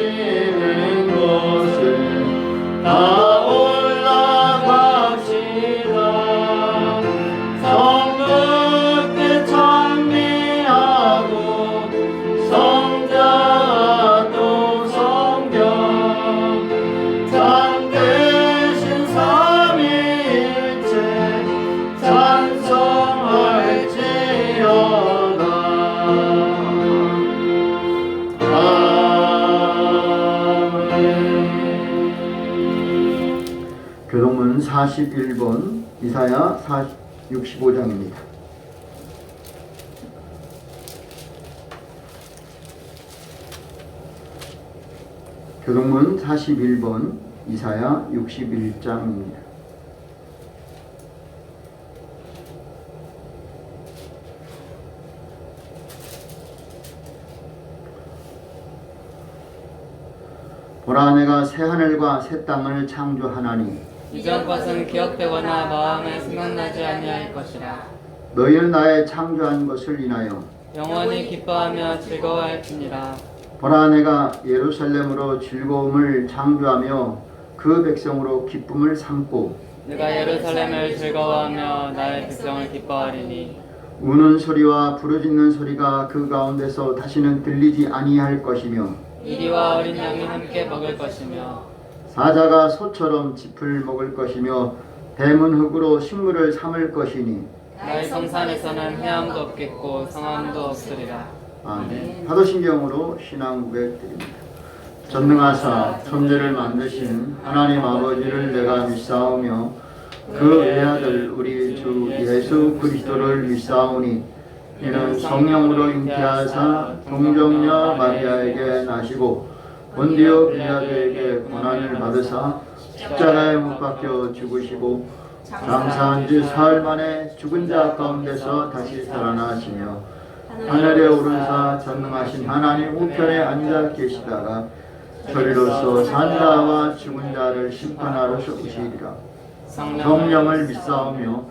계시는 곳을 다 올라갑시다. 성부께 찬미하고 성자 또 성경 참되신 삼위일체 찬송할지어다. 교동문 41번 이사야 65장입니다. 교동문 41번 이사야 61장입니다. 보라, 내가 새 하늘과 새 땅을 창조하나니 이전 것은 기억되거나 마음에 생각나지 아니할 것이라. 너희는 나의 창조한 것을 인하여 영원히 기뻐하며 즐거워할지니라. 보라, 내가 예루살렘으로 즐거움을 창조하며 그 백성으로 기쁨을 삼고 내가 예루살렘을 즐거워하며 나의 백성을 기뻐하리니 우는 소리와 부르짖는 소리가 그 가운데서 다시는 들리지 아니할 것이며 이리와 어린 양이 함께 먹을 것이며 사자가 소처럼 짚을 먹을 것이며 뱀은 흙으로 식물을 삼을 것이니 나의 성산에서는 해함도 없겠고 성함도 없으리라. 아멘. 사도신경으로 신앙 고백드립니다. 전능하사 천지를 만드신 하나님 아버지를 내가 믿사오며 그 외아들 우리 주 예수 그리스도를 믿사오니 이는 성령으로 잉태하사 동정녀 마리아에게 나시고 본디오 빌라도에게 고난을 받으사 십자가에 못 박혀 죽으시고 장사한 지 사흘 만에 죽은 자 가운데서 다시 살아나시며 하늘에 오르사 전능하신 하나님 우편에 앉아 계시다가 저리로서 산 자와 죽은 자를 심판하러 오시리라. 성령을 믿사오며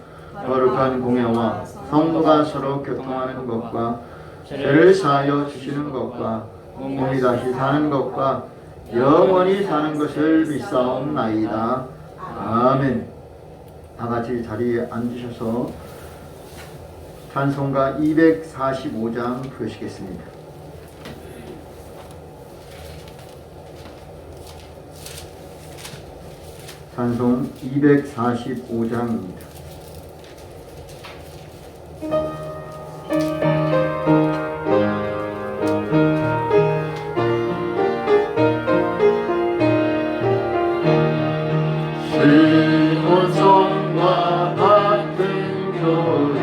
거룩한 공예와 성도가 서로 교통하는 것과 죄를 사하여 주시는 것과 몸이 다시 사는 것과 영원히 사는 것을 믿사옵나이다. 아멘. 다같이 자리에 앉으셔서 찬송가 245장 부르시겠습니다. 찬송 245장입니다. 시온성과 같은 교회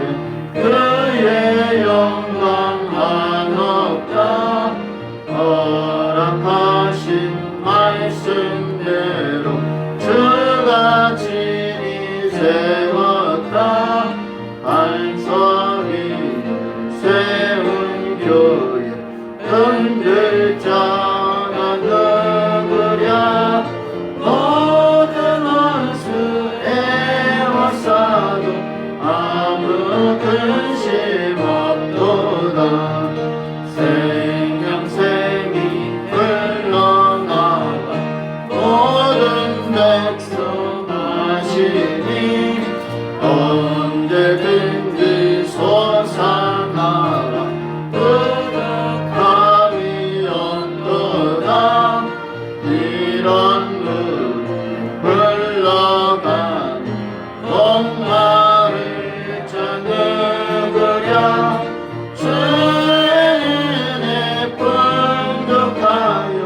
그의 영광 한없다. 허락하신 말씀대로 주가 진히 세웠다. 반석 위에 세운 교회 흔들 자가 누구랴. 모든 원수 애워싸도 아무 근심 없도다. 생명샘이 흘러나와 모든 백성 하시니 언제든지 솟아나라. 부득함이 없도다. 이런 물이 흘러가는 목마를 자 누구랴. 주의 은혜 풍족하여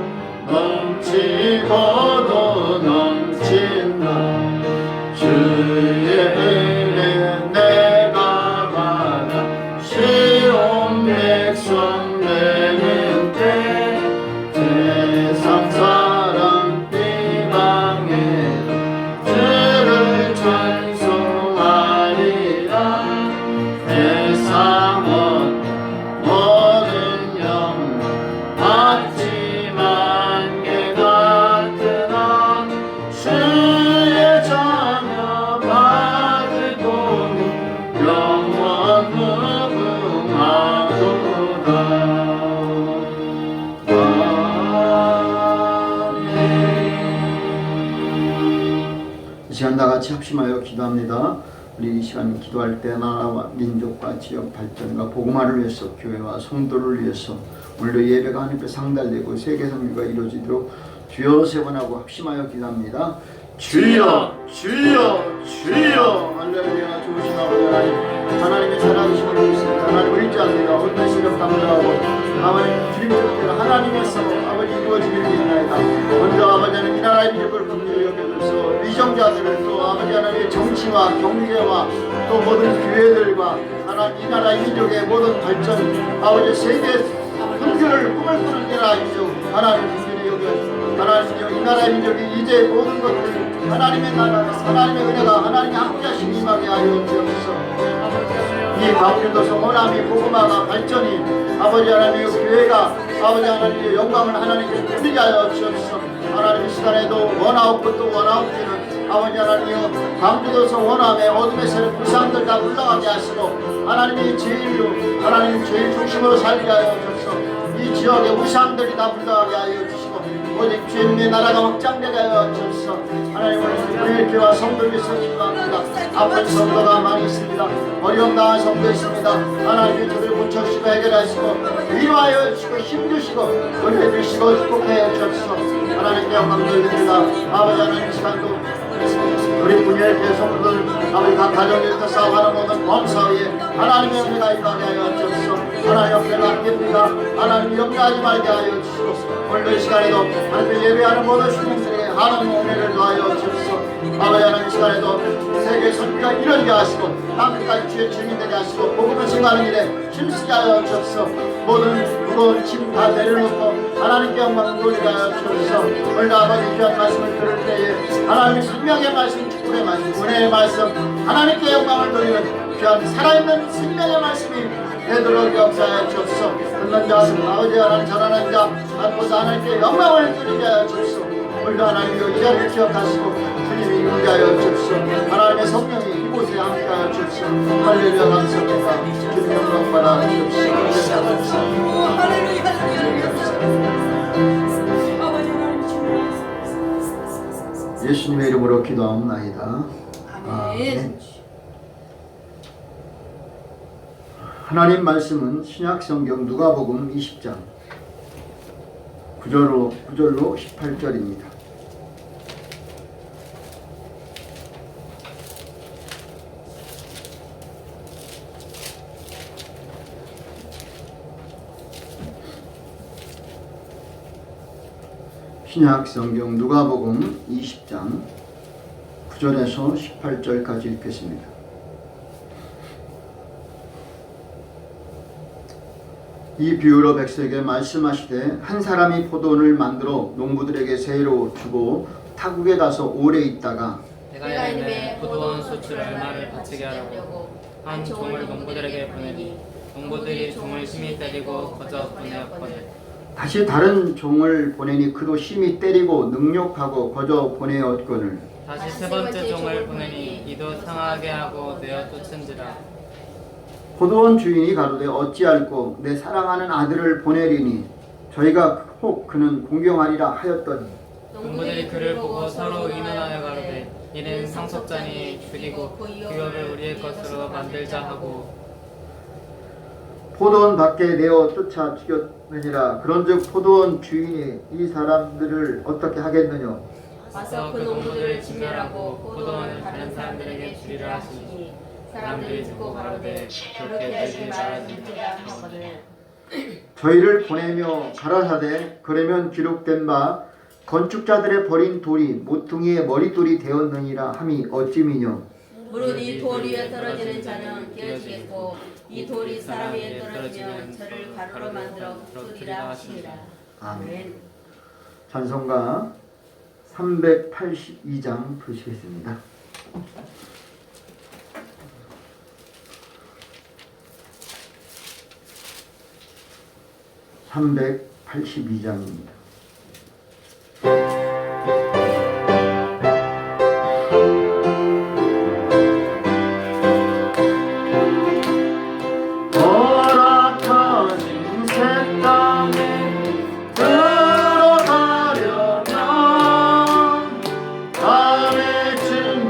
넘치고도 넘친다. 주의 은혜 내가 받아 시온 백성 되는 때 세상 사람 비방해도 주를 찬송하리라. 세상 모든 영광 받지만 개 같은 시간 다 같이 합심하여 기도합니다. 우리 이 시간 기도할 때 나라와 민족과 지역 발전과 복음화를 위해서 교회와 성도를 위해서 오늘도 예배가 하나님 앞에 상달되고 세계 선교가 이루어지도록 주여 세 번 하고 합심하여 기도합니다. 주여 주여 주여 할렐루야. 좋으신 아버지 하나님, 하나님의 살아계심을 믿습니다. 하나님을 의지합니다. 어떤 시력 감사하고 아버지 주님 뜻대로 하나님에서 아버지 이루어지기를 믿나이다. 먼저 아버지는 이 나라의 민족을 긍휼히 여겨주소. 위정자들을 또 아버지 하나님의 정치와 경제와 또 모든 교회들과 하나님 이 나라의 민족의 모든 발전 아버지 세계 선교를 꿈을 꾸는 데라 민족 하나님 긍휼히 여겨주소. 하나님이여 이 나라의 민족이 이제 모든 것들 하나님의 나라가 하나님의 은혜가 하나님의 함께하신 임하게 하여 주옵소서. 이 광주도서 원함이 복음화가 발전이 아버지 하나님의 교회가 아버지 하나님의 영광을 하나님께 드리게 하여 주옵소서. 하나님 이 시간에도 원하옵고 또 원하옵기는 아버지 하나님이여 광주도서 원함의 어둠의 세력 불상들 다 물러가게 하시고 하나님이 제일로 하나님 제일 중심으로 살게 하여 주옵소서. 이 지역의 우상들이 다 물러가게 하여 주시고 오직 주님의 나라가 확장되게 하여 주옵소서. 하나님 오늘 교회와 성도를 위해서 기도합니다. 아픈 성도가 많이 있습니다. 어려움 당한 성도 있습니다. 하나님이 저들을 고쳐주시고 해결하시고 위로하여 주시고 힘주시고 은혜 주시고 축복하여 주옵소서. 하나님께 영광 돌립니다. 아버지 하나님 시간도 우리 분야의 대성들 아버지 각 가정에서 싸워가는 모든 범사위에 하나님의 은혜가 임하게 하여 주옵소서. 하나님 옆에가 함께입니다. 하나님 염려하지 말게 하여 주시고 오늘 이 시간에도 하나님 예배하는 모든 신령들에게 하나님의 은혜를 더하여 주옵소서. 아버지 하나님 이 시간에도 세계 선교가 이루어지게 하시고 땅끝까지 주의 증인되게 하시고 복음을 증하는 일에 힘쓰게 하여 주옵소서. 모든 무거운 짐 다 내려놓고 하나님께 영광 돌리게 하여 주옵소서. 오늘 아버지 귀한 말씀을 들을 때에 하나님의 생명의 말씀, 축복의 말씀, 은혜의 말씀 하나님께 영광을 돌리는 귀한 살아있는 생명의 말씀이 되도록 역사하여 주옵소서. 듣는 자, 아버지 하나님 전하는 자 하나님께서 하나님께 영광을 드리게 하여 주옵소서. 오늘도 하나님이 이 자리를 기억하시고 주님이 임하여 주옵소서. 하나님의 성령이 이곳에 함께하여 주옵소서. 할렐루야 감사합니다. 주님 영광 받아 주옵소서. 할렐루야 예수님의 이름으로 기도하옵나이다. 아멘. 하나님 말씀은 신약성경 누가복음 20장 9절로 18절입니다. 신약성경 누가복음 20장 9절에서 18절까지 읽겠습니다. 이 비유로 백성에게 말씀하시되 한 사람이 포도원을 만들어 농부들에게 세로 주고 타국에 가서 오래 있다가 내가 이름에 포도원 수출 얼마를 바치게 하려고 한 종을 농부들에게 보내니 농부들이 종을 심히 때리고 거저 보내었거늘 다시 다른 종을 보내니 그도 심히 때리고 능욕하고 거저 보내었거늘 다시 세 번째 종을 보내니 이도 상하게 하고 내어 쫓은지라. 포도원 주인이 가로되 어찌할꼬 내 사랑하는 아들을 보내리니 저희가 혹 그는 공경하리라 하였더니 농부들이 그를 보고 서로 의논하여 가로되 이는 상속자니 죽이고 그 유업을 우리의 것으로 만들자 하고 포도원 밖에 내어 쫓아 죽였느니라. 그런즉 포도원 주인이 이 사람들을 어떻게 하겠느냐. 와서 그 농부들을 진멸하고 포도원을 다른 사람들에게 주리라 하시니 사람들이 듣고 가로되 그렇게 하지 말아주리라 하거늘 저희를 보내며 가라사대 그러면 기록된 바 건축자들의 버린 돌이 모퉁이의 머릿돌이 되었느니라 함이 어찌미뇨. 무릇 이 돌 위에 떨어지는 자는 깨어지겠고 이 돌이 사람 위에 떨어지면 저를 가루로 만들어 쏟으리라 하시니라. 아멘. 찬송가 382장 부르시겠습니다. (382장입니다) 허락하신 새 땅에 들어가려면 밤에 진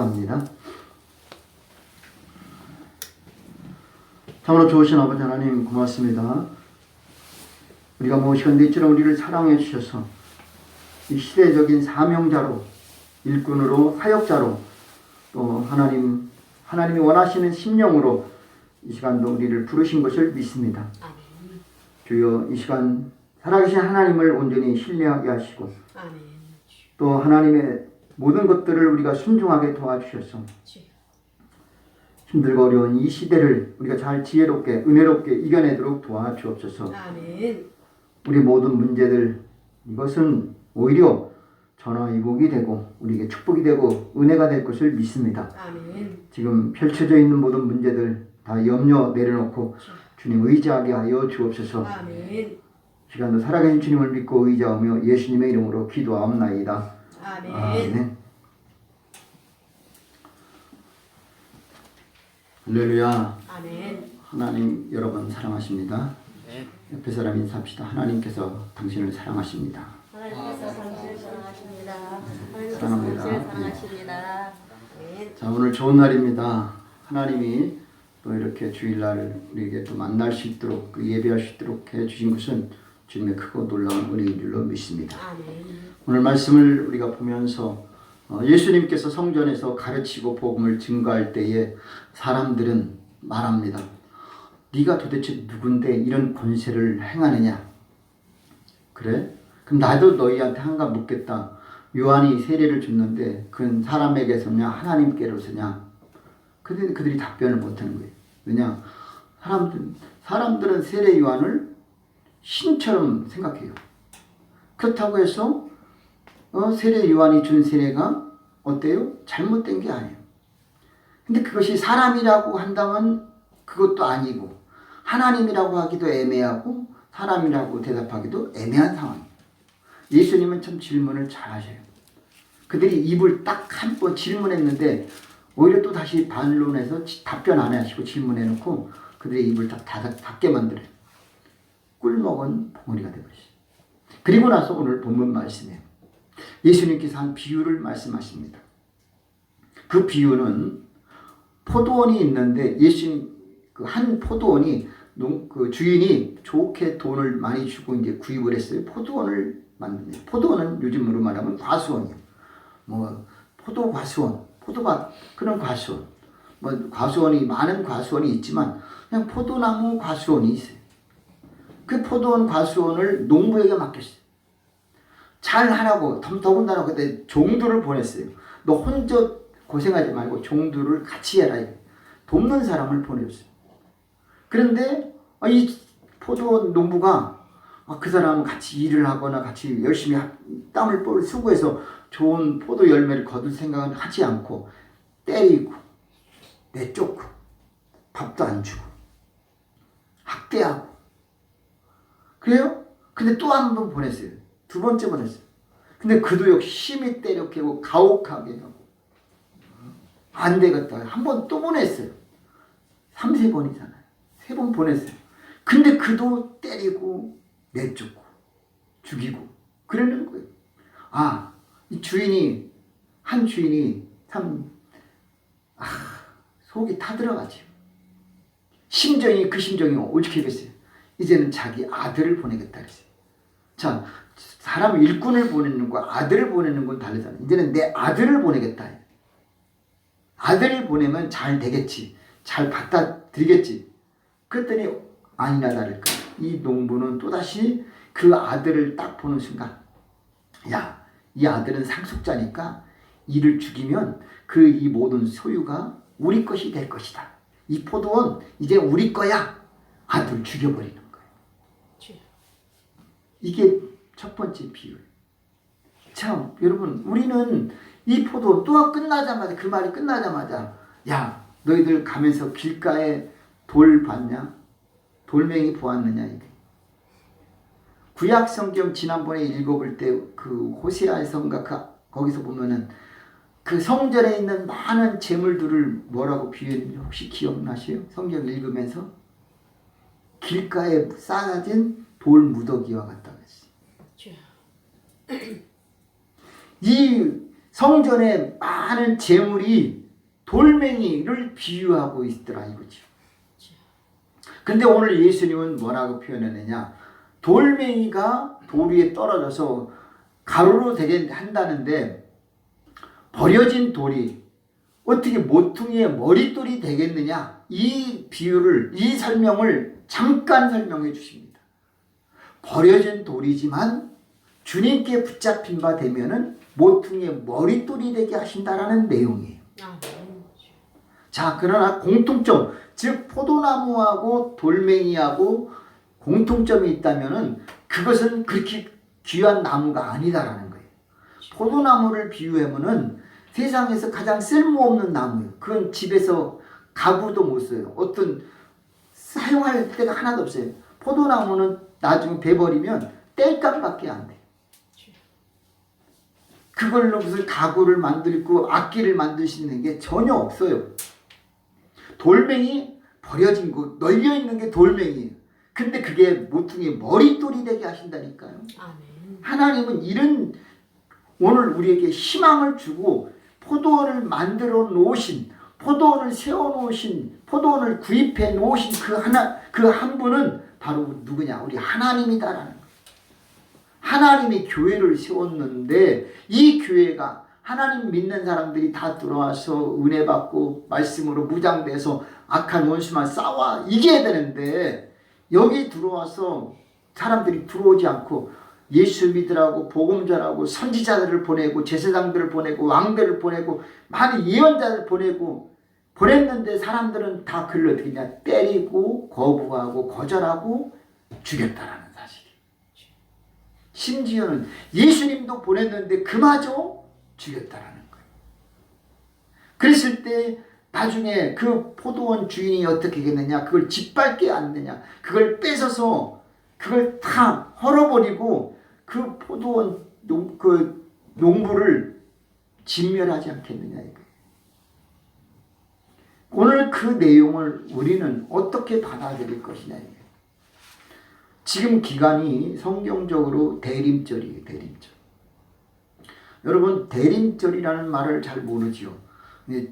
기도합니다. 참으로 좋으신 아버지 하나님 고맙습니다. 우리가 무엇이건데 이처럼 우리를 사랑해 주셔서 이 시대적인 사명자로, 일꾼으로, 사역자로, 또 하나님이 원하시는 심령으로 이 시간도 우리를 부르신 것을 믿습니다. 주여, 이 시간 살아계신 하나님을 온전히 신뢰하게 하시고 또 하나님의 모든 것들을 우리가 순종하게 도와주셔서 힘들고 어려운 이 시대를 우리가 잘 지혜롭게 은혜롭게 이겨내도록 도와주옵소서. 우리 모든 문제들, 이것은 오히려 전화위복이 되고 우리에게 축복이 되고 은혜가 될 것을 믿습니다. 지금 펼쳐져 있는 모든 문제들 다 염려 내려놓고 주님 의지하게 하여 주옵소서. 시간도 살아계신 주님을 믿고 의지하며 예수님의 이름으로 기도하옵나이다. 아멘. 할렐루야. 하나님 여러분 사랑하십니다. 옆에 사람 인사합시다. 하나님께서 당신을 사랑하십니다. 하나님께서 당신을 사랑하십니다. 하나님께서 사랑합니다. 당신을 사랑하십니다. 자, 오늘 좋은 날입니다. 하나님이 또 이렇게 주일날 우리에게 또 만날 수 있도록 예배할 수 있도록 해주신 것은 주님의 크고 놀라운 은혜인 줄로 믿습니다. 오늘 말씀을 우리가 보면서 예수님께서 성전에서 가르치고 복음을 증거할 때에 사람들은 말합니다. 네가 도대체 누군데 이런 권세를 행하느냐? 그래? 그럼 나도 너희한테 한가 묻겠다. 요한이 세례를 줬는데 그건 사람에게서냐 하나님께로서냐? 그들이 답변을 못하는 거예요. 왜냐? 사람들은 세례 요한을 신처럼 생각해요. 그렇다고 해서 세례 요한이 준 세례가 어때요? 잘못된 게 아니에요. 근데 그것이 사람이라고 한다면 그것도 아니고 하나님이라고 하기도 애매하고 사람이라고 대답하기도 애매한 상황이에요. 예수님은 참 질문을 잘 하셔요. 그들이 입을 딱 한 번 질문했는데 오히려 또 다시 반론해서 답변 안 하시고 질문해놓고 그들의 입을 딱 닫게 만들어요. 꿀먹은 봉우리가 되버리시죠. 그리고 나서 오늘 본문 말씀이에요. 예수님께서 한 비유를 말씀하십니다. 그 비유는 포도원이 있는데 예수님 그 한 포도원이 그 주인이 좋게 돈을 많이 주고 이제 구입을 했어요. 포도원을 만듭니다. 포도원은 요즘으로 말하면 과수원이에요. 뭐 포도 과수원, 포도밭 그런 과수원. 뭐 과수원이 많은 과수원이 있지만 그냥 포도나무 과수원이 있어요. 그 포도원 과수원을 농부에게 맡겼어요. 잘 하라고 더군다나 그때 종들을 보냈어요. 너 혼자 고생하지 말고 종들을 같이 해라. 돕는 사람을 보냈어요. 그런데 이 포도원 농부가 그 사람은 같이 일을 하거나 같이 열심히 땀을 수고해서 좋은 포도 열매를 거둘 생각은 하지 않고 때리고 내쫓고 밥도 안 주고 학대하고 그래요? 근데 또 한 번 보냈어요. 두 번째 보냈어요. 근데 그도 역시 심히 때려캐고 가혹하게 하고 안 되겠다. 한 번 또 보냈어요. 3-4번이잖아요. 3번 보냈어요. 근데 그도 때리고 내쫓고 죽이고 그러는 거예요. 이 한 주인이 참 속이 타들어가죠. 그 심정이 어떻게 됐어요? 이제는 자기 아들을 보내겠다 그랬어요. 자, 사람 일꾼을 보내는 거와 아들을 보내는 건 다르잖아요. 이제는 내 아들을 보내겠다. 아들을 보내면 잘 되겠지. 잘 받아들이겠지. 그랬더니 아니나 다를까. 이 농부는 또다시 그 아들을 딱 보는 순간 야, 이 아들은 상속자니까 이를 죽이면 이 모든 소유가 우리 것이 될 것이다. 이 포도원 이제 우리 거야. 아들 죽여버리는 거예요. 이게 첫 번째 비유. 참 여러분 우리는 이 포도원 또 끝나자마자 그 말이 끝나자마자 야 너희들 가면서 길가에 돌 봤냐? 돌멩이 보았느냐 이게. 구약 성경 지난번에 읽어볼 때 그 호세아서인가 거기서 보면은 그 성전에 있는 많은 재물들을 뭐라고 비유했는지 혹시 기억나세요? 성경 읽으면서 길가에 쌓아진 돌 무더기와 같다고 했어요. 이 성전에 많은 하는 재물이 돌멩이를 비유하고 있더라 이거지. 근데 오늘 예수님은 뭐라고 표현했느냐? 돌멩이가 돌 위에 떨어져서 가루로 되게 한다는데 버려진 돌이 어떻게 모퉁이의 머릿돌이 되겠느냐? 이 비유를, 이 설명을 잠깐 설명해 주십니다. 버려진 돌이지만 주님께 붙잡힌 바 되면은 모퉁이의 머릿돌이 되게 하신다라는 내용이에요. 자, 그러나 공통점, 즉 포도나무하고 돌멩이하고 공통점이 있다면은 그것은 그렇게 귀한 나무가 아니다라는 거예요. 포도나무를 비유하면은 세상에서 가장 쓸모없는 나무예요. 그건 집에서 가구도 못 써요. 어떤 사용할 데가 하나도 없어요. 포도나무는 나중에 베버리면 땔감밖에 안 돼요. 그걸로 무슨 가구를 만들고 악기를 만들 수 있는 게 전혀 없어요. 돌멩이 버려진 곳, 널려 있는 게 돌멩이에요. 근데 그게 모퉁이 머릿돌이 되게 하신다니까요. 아멘. 하나님은 이런 오늘 우리에게 희망을 주고 포도원을 만들어 놓으신, 포도원을 세워 놓으신, 포도원을 구입해 놓으신 그 한 분은 바로 누구냐? 우리 하나님이다라는 거예요. 하나님이 교회를 세웠는데 이 교회가 하나님 믿는 사람들이 다 들어와서 은혜 받고 말씀으로 무장돼서 악한 원수만 싸워 이겨야 되는데 여기 들어와서 사람들이 들어오지 않고 예수 믿으라고 복음 전하고 선지자들을 보내고 제사장들을 보내고 왕들을 보내고 많은 예언자들 보냈는데 사람들은 다 그를 어떻게 했냐? 때리고 거부하고 거절하고 죽였다라는 사실이. 심지어는 예수님도 보냈는데 그마저 죽였다라는 거예요. 그랬을 때 나중에 그 포도원 주인이 어떻게 했느냐? 그걸 짓밟게 않느냐? 그걸 뺏어서 그걸 다 헐어버리고 그 포도원 그 농부를 진멸하지 않겠느냐 이거예요. 오늘 그 내용을 우리는 어떻게 받아들일 것이냐 이거예요. 지금 기간이 성경적으로 대림절이에요. 대림절. 여러분 대림절이라는 말을 잘 모르지요.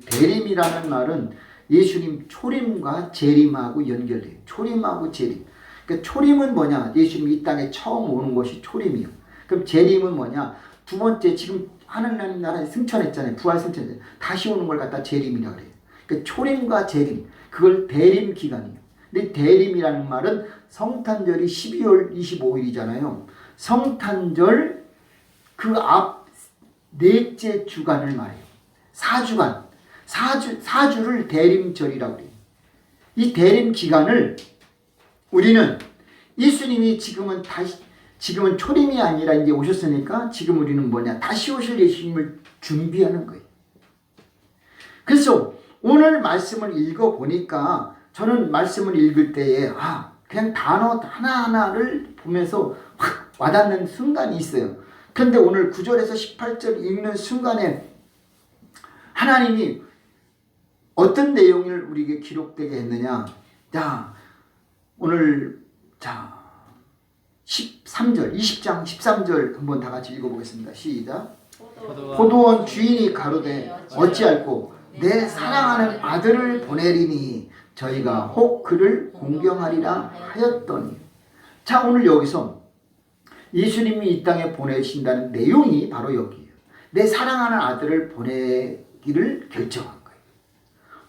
대림이라는 말은 예수님 초림과 재림하고 연결돼요. 초림하고 재림. 그러니까 초림은 뭐냐? 예수님이 이 땅에 처음 오는 것이 초림이요. 그럼 재림은 뭐냐? 두 번째 지금 하나님 나라에 승천했잖아요. 부활 승천했잖아요. 다시 오는 걸 갖다 재림이라고 그래요. 그러니까 초림과 재림. 그걸 대림 기간이에요. 근데 대림이라는 말은 성탄절이 12월 25일이잖아요. 성탄절 그 앞 넷째 주간을 말해요. 4주간. 4주를 대림절이라고 해요. 이 대림 기간을 우리는 예수님이 지금은 초림이 아니라 이제 오셨으니까 지금 우리는 뭐냐? 다시 오실 예수님을 준비하는 거예요. 그래서 오늘 말씀을 읽어보니까 저는 말씀을 읽을 때에 그냥 단어 하나하나를 보면서 확 와닿는 순간이 있어요. 그런데 오늘 9절에서 18절 읽는 순간에 하나님이 어떤 내용을 우리에게 기록되게 했느냐? 자, 오늘 13절, 20장 13절 한번 다 같이 읽어보겠습니다. 시작. 포도원 주인이 가로되 어찌할꼬 내 사랑하는 아들을 보내리니 저희가 혹 그를 공경하리라 하였더니. 자, 오늘 여기서 예수님이 이 땅에 보내신다는 내용이 바로 여기예요. 내 사랑하는 아들을 보내기를 결정한 거예요.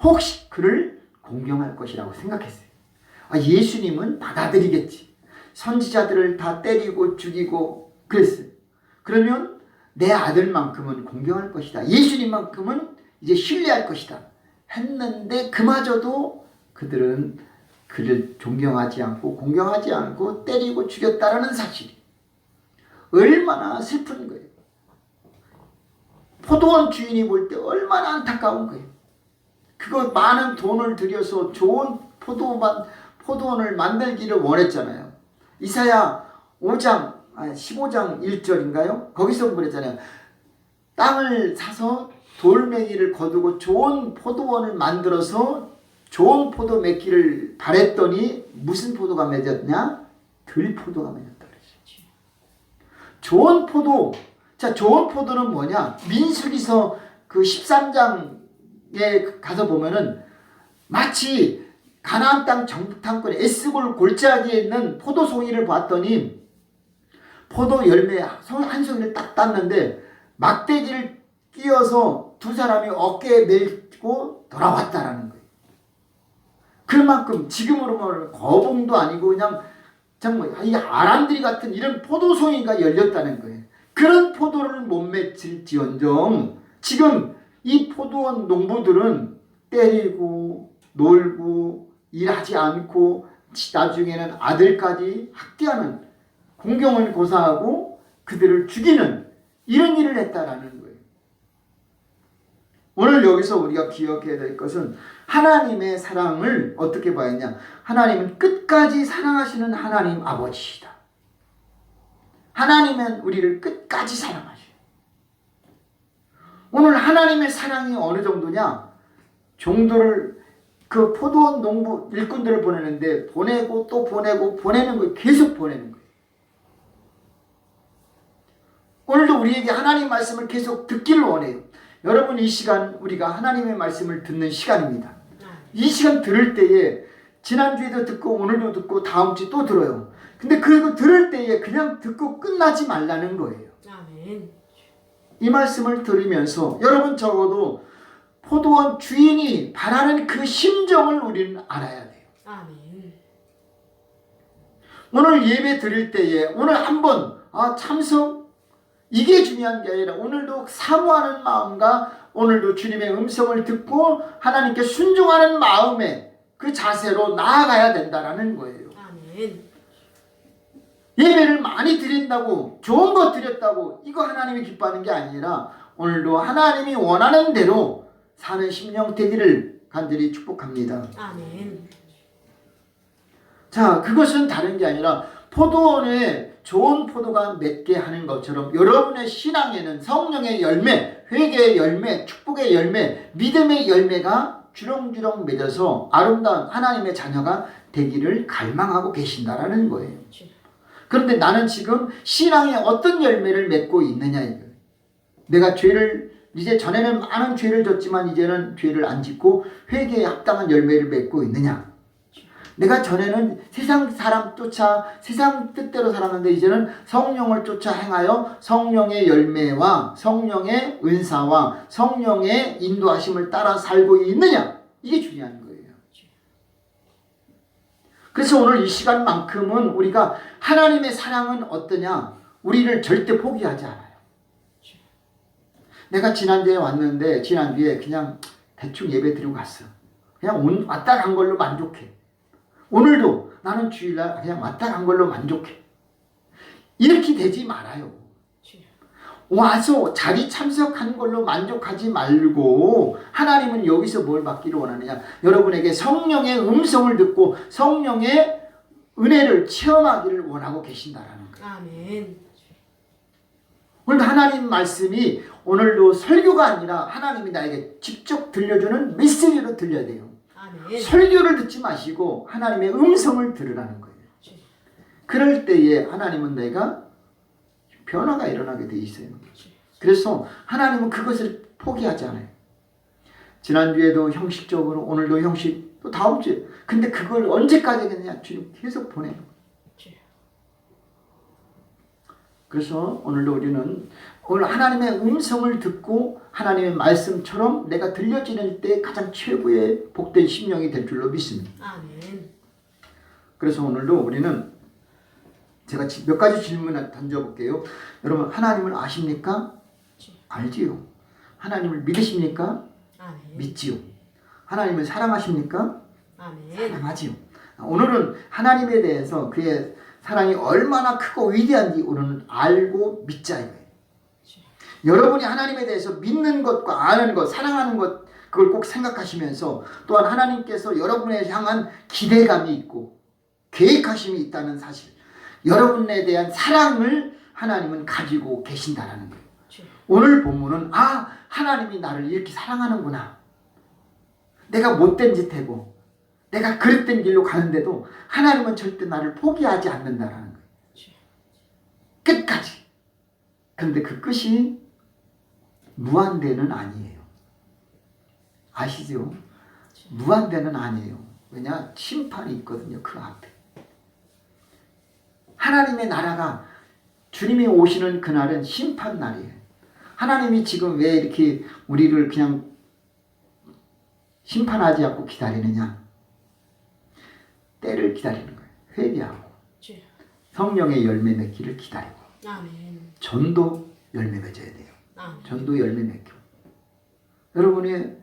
혹시 그를 공경할 것이라고 생각했어요. 예수님은 받아들이겠지. 선지자들을 다 때리고 죽이고 그랬어요. 그러면 내 아들만큼은 공경할 것이다. 예수님만큼은 이제 신뢰할 것이다. 했는데 그마저도 그들은 그를 존경하지 않고 공경하지 않고 때리고 죽였다라는 사실이 얼마나 슬픈 거예요. 포도원 주인이 볼 때 얼마나 안타까운 거예요. 그거 많은 돈을 들여서 좋은 포도원을 만들기를 원했잖아요. 이사야 5장 15장 1절인가요? 거기서 그랬잖아요. 땅을 사서 돌멩이를 거두고 좋은 포도원을 만들어서 좋은 포도 맺기를 바랬더니 무슨 포도가 맺었냐? 들포도가 맺었다 그랬죠. 좋은 포도. 자, 좋은 포도는 뭐냐? 민수기서 그 13장에 가서 보면은 마치 가나안 땅 정탐꾼 에스골 골짜기에 있는 포도송이를 봤더니 포도 열매 한 송이를 딱 땄는데 막대기를 끼워서 두 사람이 어깨에 메고 돌아왔다라는 거예요. 그만큼 지금으로 말하면 거봉도 아니고 그냥 정말 이 아람들이 같은 이런 포도송이가 열렸다는 거예요. 그런 포도를 못 맺힐지언정 지금 이 포도원 농부들은 때리고 놀고 일하지 않고 나중에는 아들까지 학대하는 공경을 고사하고 그들을 죽이는 이런 일을 했다라는 거예요. 오늘 여기서 우리가 기억해야 될 것은 하나님의 사랑을 어떻게 봐야 하냐. 하나님은 끝까지 사랑하시는 하나님 아버지시다. 하나님은 우리를 끝까지 사랑하셔요. 오늘 하나님의 사랑이 어느 정도냐. 종들을 그 포도원 농부 일꾼들을 보내는데 보내고 또 보내고 보내는 거예요. 계속 보내는 거예요. 오늘도 우리에게 하나님 말씀을 계속 듣기를 원해요. 여러분 이 시간 우리가 하나님의 말씀을 듣는 시간입니다. 이 시간 들을 때에 지난주에도 듣고 오늘도 듣고 다음 주에 또 들어요. 근데 그거 들을 때에 그냥 듣고 끝나지 말라는 거예요. 아멘. 이 말씀을 들으면서 여러분 적어도 포도원 주인이 바라는 그 심정을 우리는 알아야 돼요. 아멘. 오늘 예배 드릴 때에 오늘 한번 참석 이게 중요한 게 아니라 오늘도 사모하는 마음과 오늘도 주님의 음성을 듣고 하나님께 순종하는 마음의 그 자세로 나아가야 된다라는 거예요. 아멘. 예배를 많이 드린다고 좋은 것 드렸다고 이거 하나님이 기뻐하는 게 아니라 오늘도 하나님이 원하는 대로 사는 심령 되기를 간절히 축복합니다. 아멘. 자, 그것은 다른 게 아니라 포도원에 좋은 포도가 맺게 하는 것처럼 여러분의 신앙에는 성령의 열매, 회개의 열매, 축복의 열매, 믿음의 열매가 주렁주렁 맺어서 아름다운 하나님의 자녀가 되기를 갈망하고 계신다라는 거예요. 그런데 나는 지금 신앙에 어떤 열매를 맺고 있느냐 이거예요. 내가 죄를 이제 전에는 많은 죄를 졌지만 이제는 죄를 안 짓고 회개에 합당한 열매를 맺고 있느냐. 내가 전에는 세상 사람 쫓아 세상 뜻대로 살았는데 이제는 성령을 쫓아 행하여 성령의 열매와 성령의 은사와 성령의 인도하심을 따라 살고 있느냐. 이게 중요한 거예요. 그래서 오늘 이 시간만큼은 우리가 하나님의 사랑은 어떠냐. 우리를 절대 포기하지 않아요. 내가 지난주에 왔는데 지난주에 그냥 대충 예배 드리고 갔어. 그냥 왔다 간 걸로 만족해. 오늘도 나는 주일날 그냥 왔다 간 걸로 만족해. 이렇게 되지 말아요. 와서 자리 참석한 걸로 만족하지 말고 하나님은 여기서 뭘 받기를 원하느냐. 여러분에게 성령의 음성을 듣고 성령의 은혜를 체험하기를 원하고 계신다라는 거예요. 아멘. 오늘도 하나님 말씀이 오늘도 설교가 아니라 하나님이 나에게 직접 들려주는 메시지로 들려야 돼요. 아멘. 설교를 듣지 마시고 하나님의 음성을 들으라는 거예요. 그럴 때에 하나님은 내가 변화가 일어나게 돼 있어요. 그래서 하나님은 그것을 포기하지 않아요. 지난주에도 형식적으로 오늘도 형식 또 다음 주에 근데 그걸 언제까지 그냥 주님 계속 보내는 거예요. 그래서 오늘도 우리는 오늘 하나님의 음성을 듣고 하나님의 말씀처럼 내가 들려지는 때 가장 최고의 복된 심령이 될 줄로 믿습니다. 아멘. 그래서 오늘도 우리는 제가 몇 가지 질문을 던져볼게요. 여러분 하나님을 아십니까? 알지요. 하나님을 믿으십니까? 아멘. 믿지요. 하나님을 사랑하십니까? 아멘. 사랑하지요. 오늘은 하나님에 대해서 그의 사랑이 얼마나 크고 위대한지 우리는 알고 믿자 이거예요. 여러분이 하나님에 대해서 믿는 것과 아는 것, 사랑하는 것 그걸 꼭 생각하시면서 또한 하나님께서 여러분에 향한 기대감이 있고 계획하심이 있다는 사실, 여러분에 대한 사랑을 하나님은 가지고 계신다라는 거예요. 오늘 본문은 하나님이 나를 이렇게 사랑하는구나. 내가 못된 짓 하고 내가 그릇된 길로 가는데도 하나님은 절대 나를 포기하지 않는다라는 거예요. 끝까지. 그런데 그 끝이 무한대는 아니에요. 아시죠? 무한대는 아니에요. 왜냐? 심판이 있거든요. 그 앞에. 하나님의 나라가 주님이 오시는 그날은 심판 날이에요. 하나님이 지금 왜 이렇게 우리를 그냥 심판하지 않고 기다리느냐? 때를 기다리는 거예요. 회개하고 성령의 열매 맺기를 기다리고 전도 열매 맺어야 돼요. 전도 열매 맺고 여러분이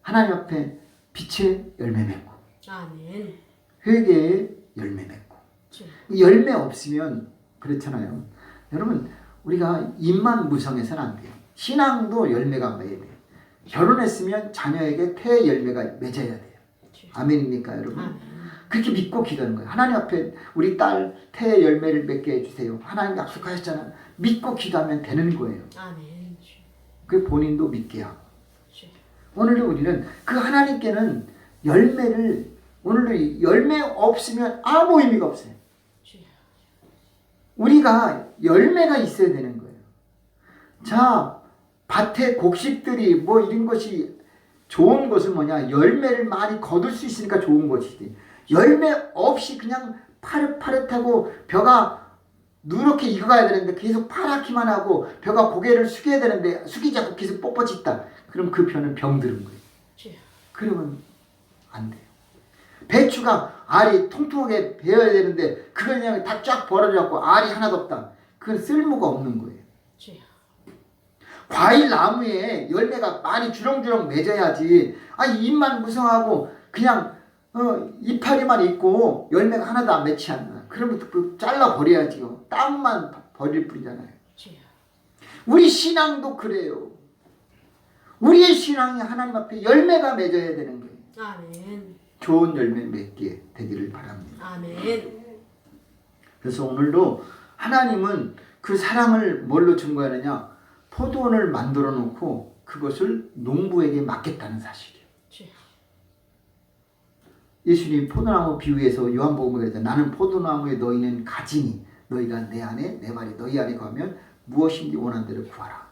하나님 앞에 빛의 열매 맺고 회개의 열매 맺고 이 열매 없으면 그렇잖아요. 여러분 우리가 입만 무성해서는 안 돼요. 신앙도 열매가 맺어야 돼요. 결혼했으면 자녀에게 태의 열매가 맺어야 돼요. 아멘입니까 여러분? 그렇게 믿고 기도하는 거예요. 하나님 앞에 우리 딸 태의 열매를 맺게 해주세요. 하나님 약속하셨잖아요. 믿고 기도하면 되는 거예요. 그 본인도 믿게 하고. 오늘도 우리는 그 하나님께는 열매를 오늘도 열매 없으면 아무 의미가 없어요. 우리가 열매가 있어야 되는 거예요. 자, 밭에 곡식들이 뭐 이런 것이 좋은 것은 뭐냐? 열매를 많이 거둘 수 있으니까 좋은 것이지. 열매 없이 그냥 파릇파릇하고 벼가 누렇게 익어가야 되는데 계속 파랗기만 하고 벼가 고개를 숙여야 되는데 숙이지 않고 계속 뻣뻣있다. 그럼 그 벼는 병들은 거예요. 그러면 안 돼요. 배추가 알이 통통하게 베어야 되는데 그걸 그냥 다 쫙 벌어져갖고 알이 하나도 없다. 그건 쓸모가 없는 거예요. 과일 나무에 열매가 많이 주렁주렁 맺어야지. 잎만 무성하고 그냥 이파리만 있고 열매가 하나도 안 맺지 않나. 그러면 그 잘라 버려야지요. 땅만 버릴 뿐이잖아요. 우리 신앙도 그래요. 우리의 신앙이 하나님 앞에 열매가 맺어야 되는 거예요. 아멘. 좋은 열매 맺게 되기를 바랍니다. 아멘. 그래서 오늘도 하나님은 그 사랑을 뭘로 증거하느냐? 포도원을 만들어 놓고 그것을 농부에게 맡겼다는 사실이에요. 예수님 포도나무 비유에서 요한복음에 그랬죠. 나는 포도나무에 너희는 가지니 너희가 내 안에 내 말이 너희 안에 가면 무엇인지 원하는 대로 구하라.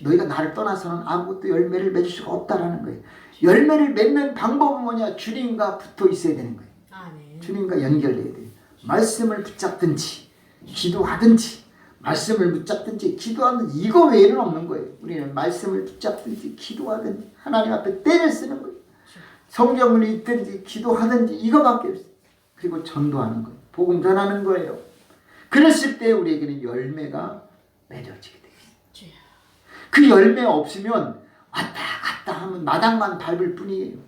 너희가 나를 떠나서는 아무것도 열매를 맺을 수가 없다라는 거예요. 열매를 맺는 방법은 뭐냐? 주님과 붙어 있어야 되는 거예요. 아멘. 주님과 연결돼야 돼요. 말씀을 붙잡든지 기도하든지 말씀을 붙잡든지 기도하든지 이거 외에는 없는 거예요. 우리는 말씀을 붙잡든지 기도하든지 하나님 앞에 때를 쓰는 거예요. 성경을 읽든지 기도하든지 이거밖에 없어요. 그리고 전도하는 거예요. 복음 전하는 거예요. 그랬을 때 우리에게는 열매가 맺어지게 돼요. 그 열매 없으면 왔다 갔다 하면 마당만 밟을 뿐이에요.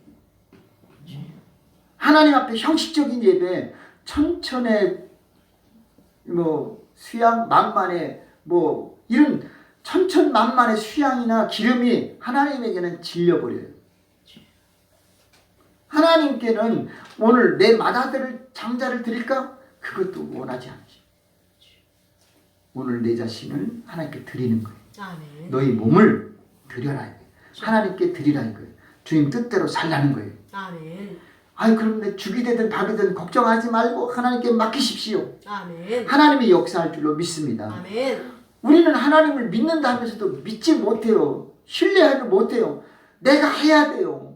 하나님 앞에 형식적인 예배, 천천의 수양, 만만의 이런 천천만만의 수양이나 기름이 하나님에게는 질려버려요. 하나님께는 오늘 내 마다들을 장자를 드릴까? 그것도 원하지 않지. 오늘 내 자신을 하나님께 드리는 거예요. 아멘. 너희 몸을 드려라 이거예요. 하나님께 드리라 이거예요. 주님 뜻대로 살라는 거예요. 아멘. 그럼 내 죽이 되든 밥이 되든 걱정하지 말고 하나님께 맡기십시오. 아멘. 하나님이 역사할 줄로 믿습니다. 아멘. 우리는 하나님을 믿는다 하면서도 믿지 못해요. 신뢰하지 못해요. 내가 해야 돼요.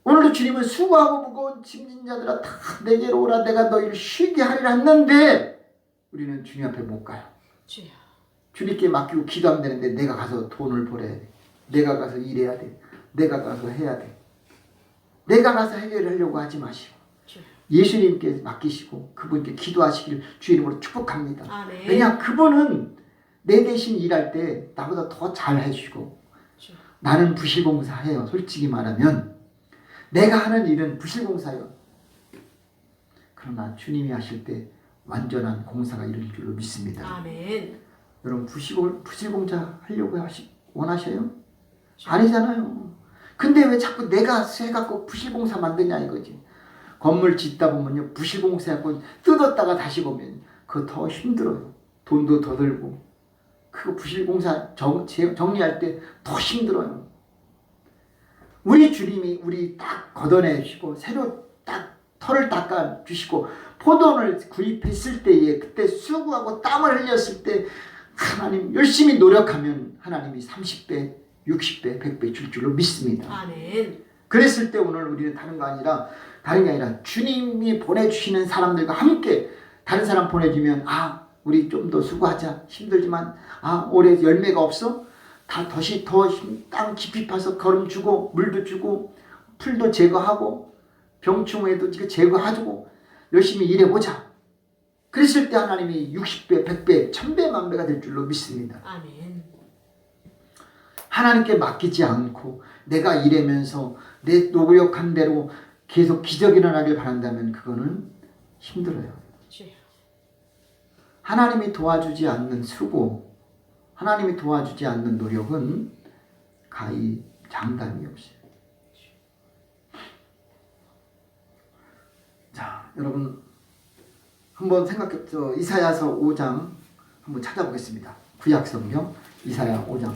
오늘도 주님은 수고하고 무거운 짐진 자들아 다 내게로 오라 내가 너희를 쉬게 하리라 했는데 우리는 주님 앞에 못 가요. 주님께 맡기고 기도하면 되는데 내가 가서 돈을 벌어야 돼. 내가 가서 일해야 돼. 내가 가서 해야 돼. 내가 가서 해결하려고 하지 마시고 예수님께 맡기시고 그분께 기도하시기를 주의 이름으로 축복합니다. 아멘. 왜냐 그분은 내 대신 일할 때 나보다 더 잘 해주시고 나는 부실공사해요. 솔직히 말하면 내가 하는 일은 부실공사예요. 그러나 주님이 하실 때 완전한 공사가 이룰 줄로 믿습니다. 아멘. 여러분 부실공사 하려고 원하셔요? 아니잖아요. 근데 왜 자꾸 내가 해갖고 부실공사 만드냐 이거지. 건물 짓다 보면요 부실공사하고 뜯었다가 다시 보면 그거 더 힘들어요. 돈도 더 들고 그거 부실공사 정리할 때 더 힘들어요. 우리 주님이 우리 딱 걷어내 주시고 새로 딱 털을 닦아 주시고 포도원을 구입했을 때에 그때 수고하고 땀을 흘렸을 때 하나님 열심히 노력하면 하나님이 30배 60배, 100배 줄 줄로 믿습니다. 아멘. 그랬을 때 오늘 우리는 다른 게 아니라 주님이 보내주시는 사람들과 함께 다른 사람 보내주면 우리 좀 더 수고하자. 힘들지만 올해 열매가 없어? 다 다시 더 땅 깊이 파서 거름 주고 물도 주고 풀도 제거하고 병충해도 제거해주고 열심히 일해보자. 그랬을 때 하나님이 60배, 100배, 1000배, 만배가 될 줄로 믿습니다. 아멘. 하나님께 맡기지 않고 내가 일하면서 내 노력한 대로 계속 기적이 일어나길 바란다면 그거는 힘들어요. 주여. 하나님이 도와주지 않는 수고, 하나님이 도와주지 않는 노력은 가히 장담이 없어요. 자, 여러분 한번 이사야서 5장 한번 찾아보겠습니다. 구약성경 이사야 5장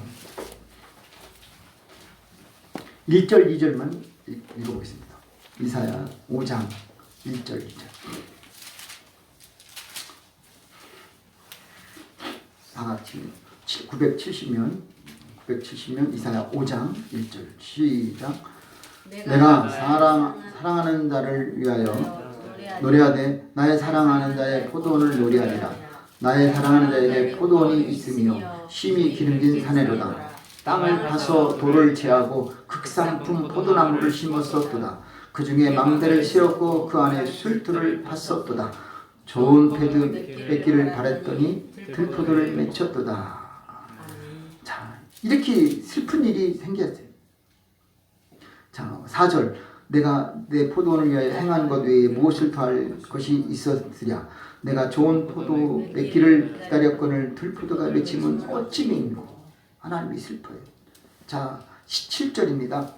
1절 2절만 읽어보겠습니다. 이사야 5장 1절 2절. 다같이 970면 이사야 5장 1절 시작. 내가 사랑하는 자를 위하여 노래하되 나의 사랑하는 자의 포도원을 노래하리라. 나의 사랑하는 자에게 포도원이 있으며 심히 기름진 산에로다. 땅을 파서 돌을 제하고 극상품 포도나무를 심었었도다. 그 중에 망대를 세웠고 그 안에 술틀을 팠었도다. 좋은 패드 맺기를 바랬더니 들포도를 맺혔도다. 자, 이렇게 슬픈 일이 생겼어요. 자, 4절. 내가 내 포도원을 위하여 행한 것 외에 무엇을 더할 것이 있었으랴. 내가 좋은 포도 맺기를 기다렸거늘 들포도가 맺히면 어찌 맺노. 하나님이 슬퍼요. 자, 17절입니다.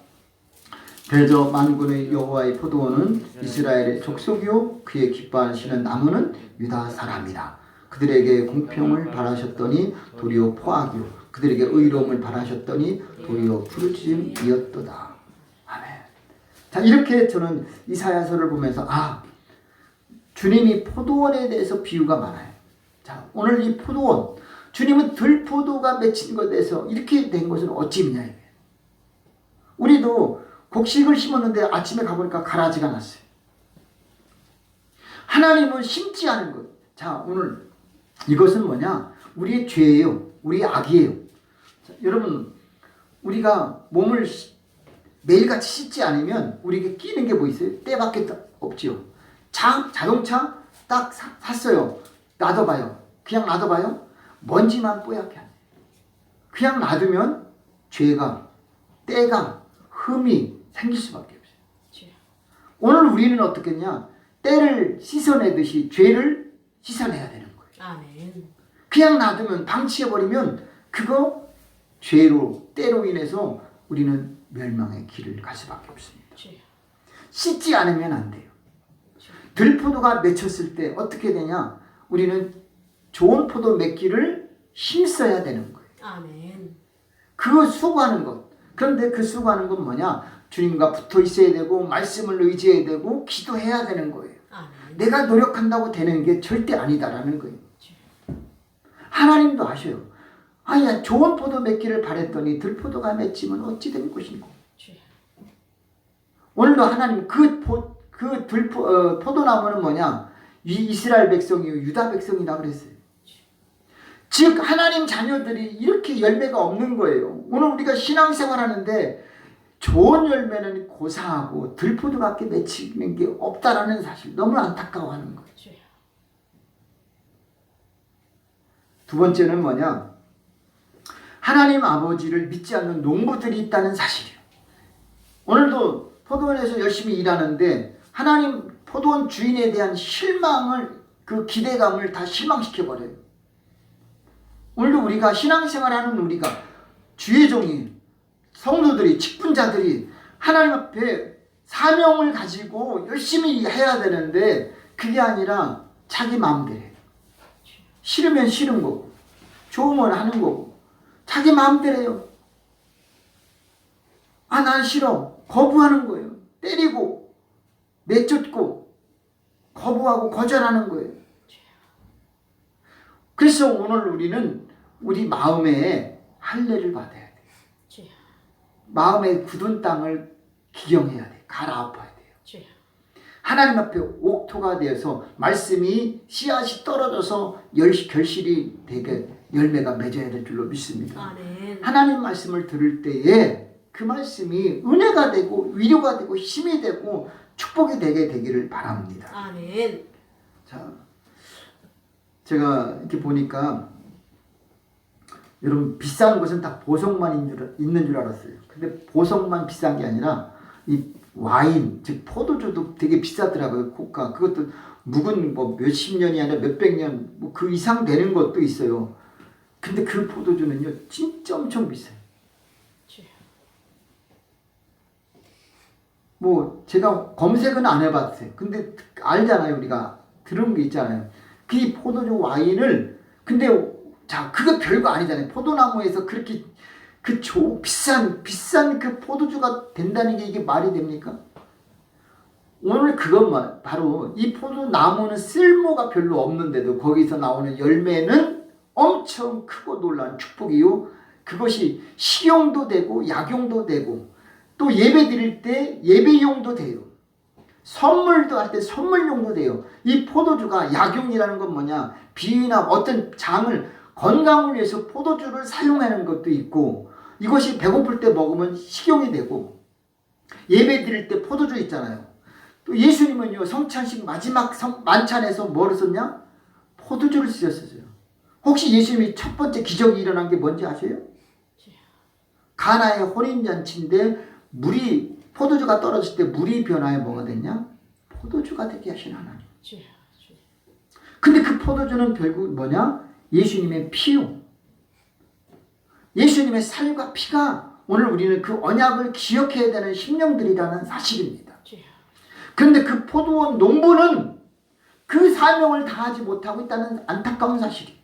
대저 만군의 여호와의 포도원은 이스라엘의 족속이요 그의 기뻐하시는 나무는 유다 사람이라. 그들에게 공평을 바라셨더니 도리어 포악이요 그들에게 의로움을 바라셨더니 도리어 부르짖음이었도다. 아멘. 자, 이렇게 저는 이사야서를 보면서 주님이 포도원에 대해서 비유가 많아요. 자, 오늘 이 포도원, 주님은 들포도가 맺힌 것에 대해서 이렇게 된 것은 어찌냐. 우리도 곡식을 심었는데 아침에 가보니까 가라지가 났어요. 하나님은 심지 않은 것. 자, 오늘 이것은 뭐냐? 우리의 죄예요. 우리의 악이에요. 자, 여러분, 우리가 몸을 매일같이 씻지 않으면 우리에게 끼는 게 뭐 있어요? 때밖에 없지요. 자동차 딱 샀어요. 놔둬봐요. 그냥 놔둬봐요. 먼지만 뽀얗게 하네. 그냥 놔두면 죄가, 때가, 흠이 생길 수밖에 없어요. 오늘 우리는 어떻겠냐? 때를 씻어내듯이 죄를 씻어내야 되는 거예요. 아멘. 그냥 놔두면, 방치해버리면 그거 죄로, 때로 인해서 우리는 멸망의 길을 갈 수밖에 없습니다. 씻지 않으면 안 돼요. 들포도가 맺혔을 때 어떻게 되냐? 우리는 좋은 포도 맺기를 힘써야 되는 거예요. 아멘. 그거 수고하는 것. 그런데 그 수고하는 건 뭐냐? 주님과 붙어 있어야 되고 말씀을 의지해야 되고 기도해야 되는 거예요. 아멘. 내가 노력한다고 되는 게 절대 아니다라는 거예요. 하나님도 아셔요. 아니야, 좋은 포도 맺기를 바랬더니 들포도가 맺히면 어찌 된 것인고. 오늘도 하나님 포도나무는 뭐냐? 이스라엘 백성이요 유다 백성이라 그랬어요. 즉 하나님 자녀들이 이렇게 열매가 없는 거예요. 오늘 우리가 신앙생활하는데 좋은 열매는 고사하고 들포도밖에 맺히는 게 없다라는 사실 너무 안타까워하는 거예요. 두 번째는 뭐냐? 하나님 아버지를 믿지 않는 농부들이 있다는 사실이에요. 오늘도 포도원에서 열심히 일하는데 하나님 포도원 주인에 대한 실망을, 그 기대감을 다 실망시켜버려요. 오늘도 우리가 신앙생활하는 우리가 주의 종이 성도들이 직분자들이 하나님 앞에 사명을 가지고 열심히 해야 되는데 그게 아니라 자기 마음대로 해요. 싫으면 싫은 거고 좋으면 하는 거고 자기 마음대로 해요. 난 싫어. 거부하는 거예요. 때리고 내쫓고 거부하고 거절하는 거예요. 그래서 오늘 우리는 우리 마음에 할례를 받아야 돼요. 마음의 굳은 땅을 기경해야 돼. 갈아엎어야 돼요. 주여. 하나님 앞에 옥토가 되어서 말씀이 씨앗이 떨어져서 결실이 되게 열매가 맺어야 될 줄로 믿습니다. 아멘. 하나님 말씀을 들을 때에 그 말씀이 은혜가 되고 위로가 되고 힘이 되고 축복이 되게 되기를 바랍니다. 아멘. 자, 제가 이렇게 보니까 여러분 비싼 것은 다 보석만 있는 줄 알았어요. 근데 보석만 비싼 게 아니라 이 와인, 즉 포도주도 되게 비싸더라고요. 고가. 그것도 묵은 뭐 몇십 년이 아니라 몇백 년, 뭐 그 이상 되는 것도 있어요. 근데 그 포도주는요, 진짜 엄청 비싸요. 주여. 뭐 제가 검색은 안 해봤어요. 근데 알잖아요. 우리가 들은 게 있잖아요. 그 포도주 와인을 근데 자 그거 별거 아니잖아요. 포도나무에서 그렇게 그 비싼 그 포도주가 된다는 게 이게 말이 됩니까? 오늘 그것만 바로 이 포도나무는 쓸모가 별로 없는데도 거기서 나오는 열매는 엄청 크고 놀라운 축복이요. 그것이 식용도 되고 약용도 되고 또 예배 드릴 때 예배용도 돼요. 선물도 할 때 선물용도 돼요. 이 포도주가 약용이라는 건 뭐냐? 비위나 어떤 장을 건강을 위해서 포도주를 사용하는 것도 있고 이것이 배고플 때 먹으면 식용이 되고 예배 드릴 때 포도주 있잖아요. 또 예수님은요 성찬식 마지막 만찬에서 뭐를 썼냐? 포도주를 쓰셨어요. 혹시 예수님이 첫 번째 기적이 일어난 게 뭔지 아세요? 가나의 혼인잔치인데 포도주가 떨어질 때 물이 변화해 뭐가 됐냐? 포도주가 되게 하신 하나님. 근데 그 포도주는 결국 뭐냐? 예수님의 피요. 예수님의 살과 피가 오늘 우리는 그 언약을 기억해야 되는 심령들이라는 사실입니다. 그런데 그 포도원 농부는 그 사명을 다하지 못하고 있다는 안타까운 사실이에요.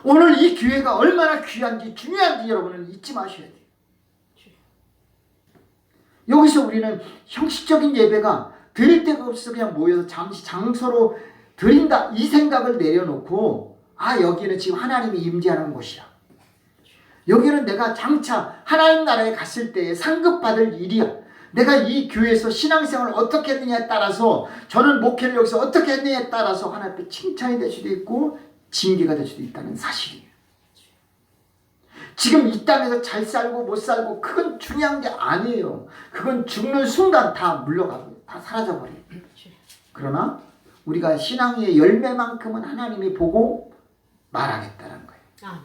오늘 이 기회가 얼마나 귀한지 중요한지 여러분은 잊지 마셔야 돼요. 여기서 우리는 형식적인 예배가 드릴 데가 없어서 그냥 모여서 잠시 장소로 드린다 이 생각을 내려놓고 여기는 지금 하나님이 임재하는 곳이야. 여기는 내가 장차 하나님 나라에 갔을 때에 상급받을 일이야. 내가 이 교회에서 신앙생활을 어떻게 했느냐에 따라서 저는 목회를 여기서 어떻게 했느냐에 따라서 하나님 앞에 칭찬이 될 수도 있고 징계가 될 수도 있다는 사실이에요. 지금 이 땅에서 잘 살고 못 살고 그건 중요한 게 아니에요. 그건 죽는 순간 다 물러가고 다 사라져버려요. 그러나 우리가 신앙의 열매만큼은 하나님이 보고 말하겠다는 거예요. 아멘.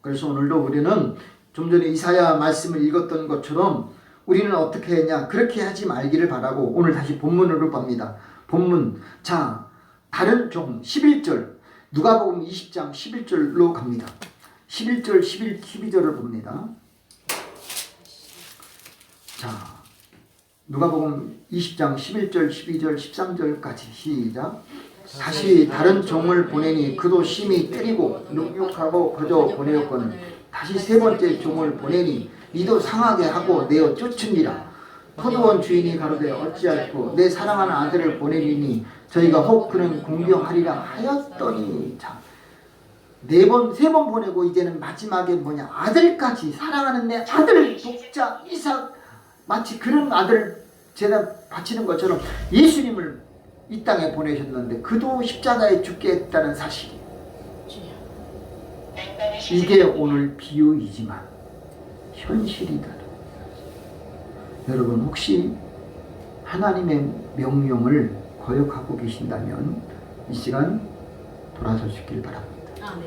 그래서 오늘도 우리는 좀 전에 이사야 말씀을 읽었던 것처럼 우리는 어떻게 했냐? 그렇게 하지 말기를 바라고 오늘 다시 본문으로 갑니다. 본문. 자, 다른 종 11절 누가복음 20장 11절로 갑니다. 11절 12절을 봅니다. 자, 누가복음 20장 11절 12절 13절까지 시작. 다시 다른 종을 보내니 그도 심히 때리고 능욕하고 거저 보내었거늘 다시 세 번째 종을 보내니 이도 상하게 하고 내어 쫓으니라. 포도원 주인이 가로되 어찌할꼬 내 사랑하는 아들을 보내리니 저희가 혹 그는 공경하리라 하였더니 자, 세 번 보내고 이제는 마지막에 뭐냐? 아들까지 사랑하는 내 아들 독자 이삭 마치 그런 아들 제가 바치는 것처럼 예수님을 이 땅에 보내셨는데 그도 십자가에 죽게 했다는 사실이 이게 오늘 비유이지만 현실이다. 여러분 혹시 하나님의 명령을 거역하고 계신다면 이 시간 돌아서시길 바랍니다. 아멘.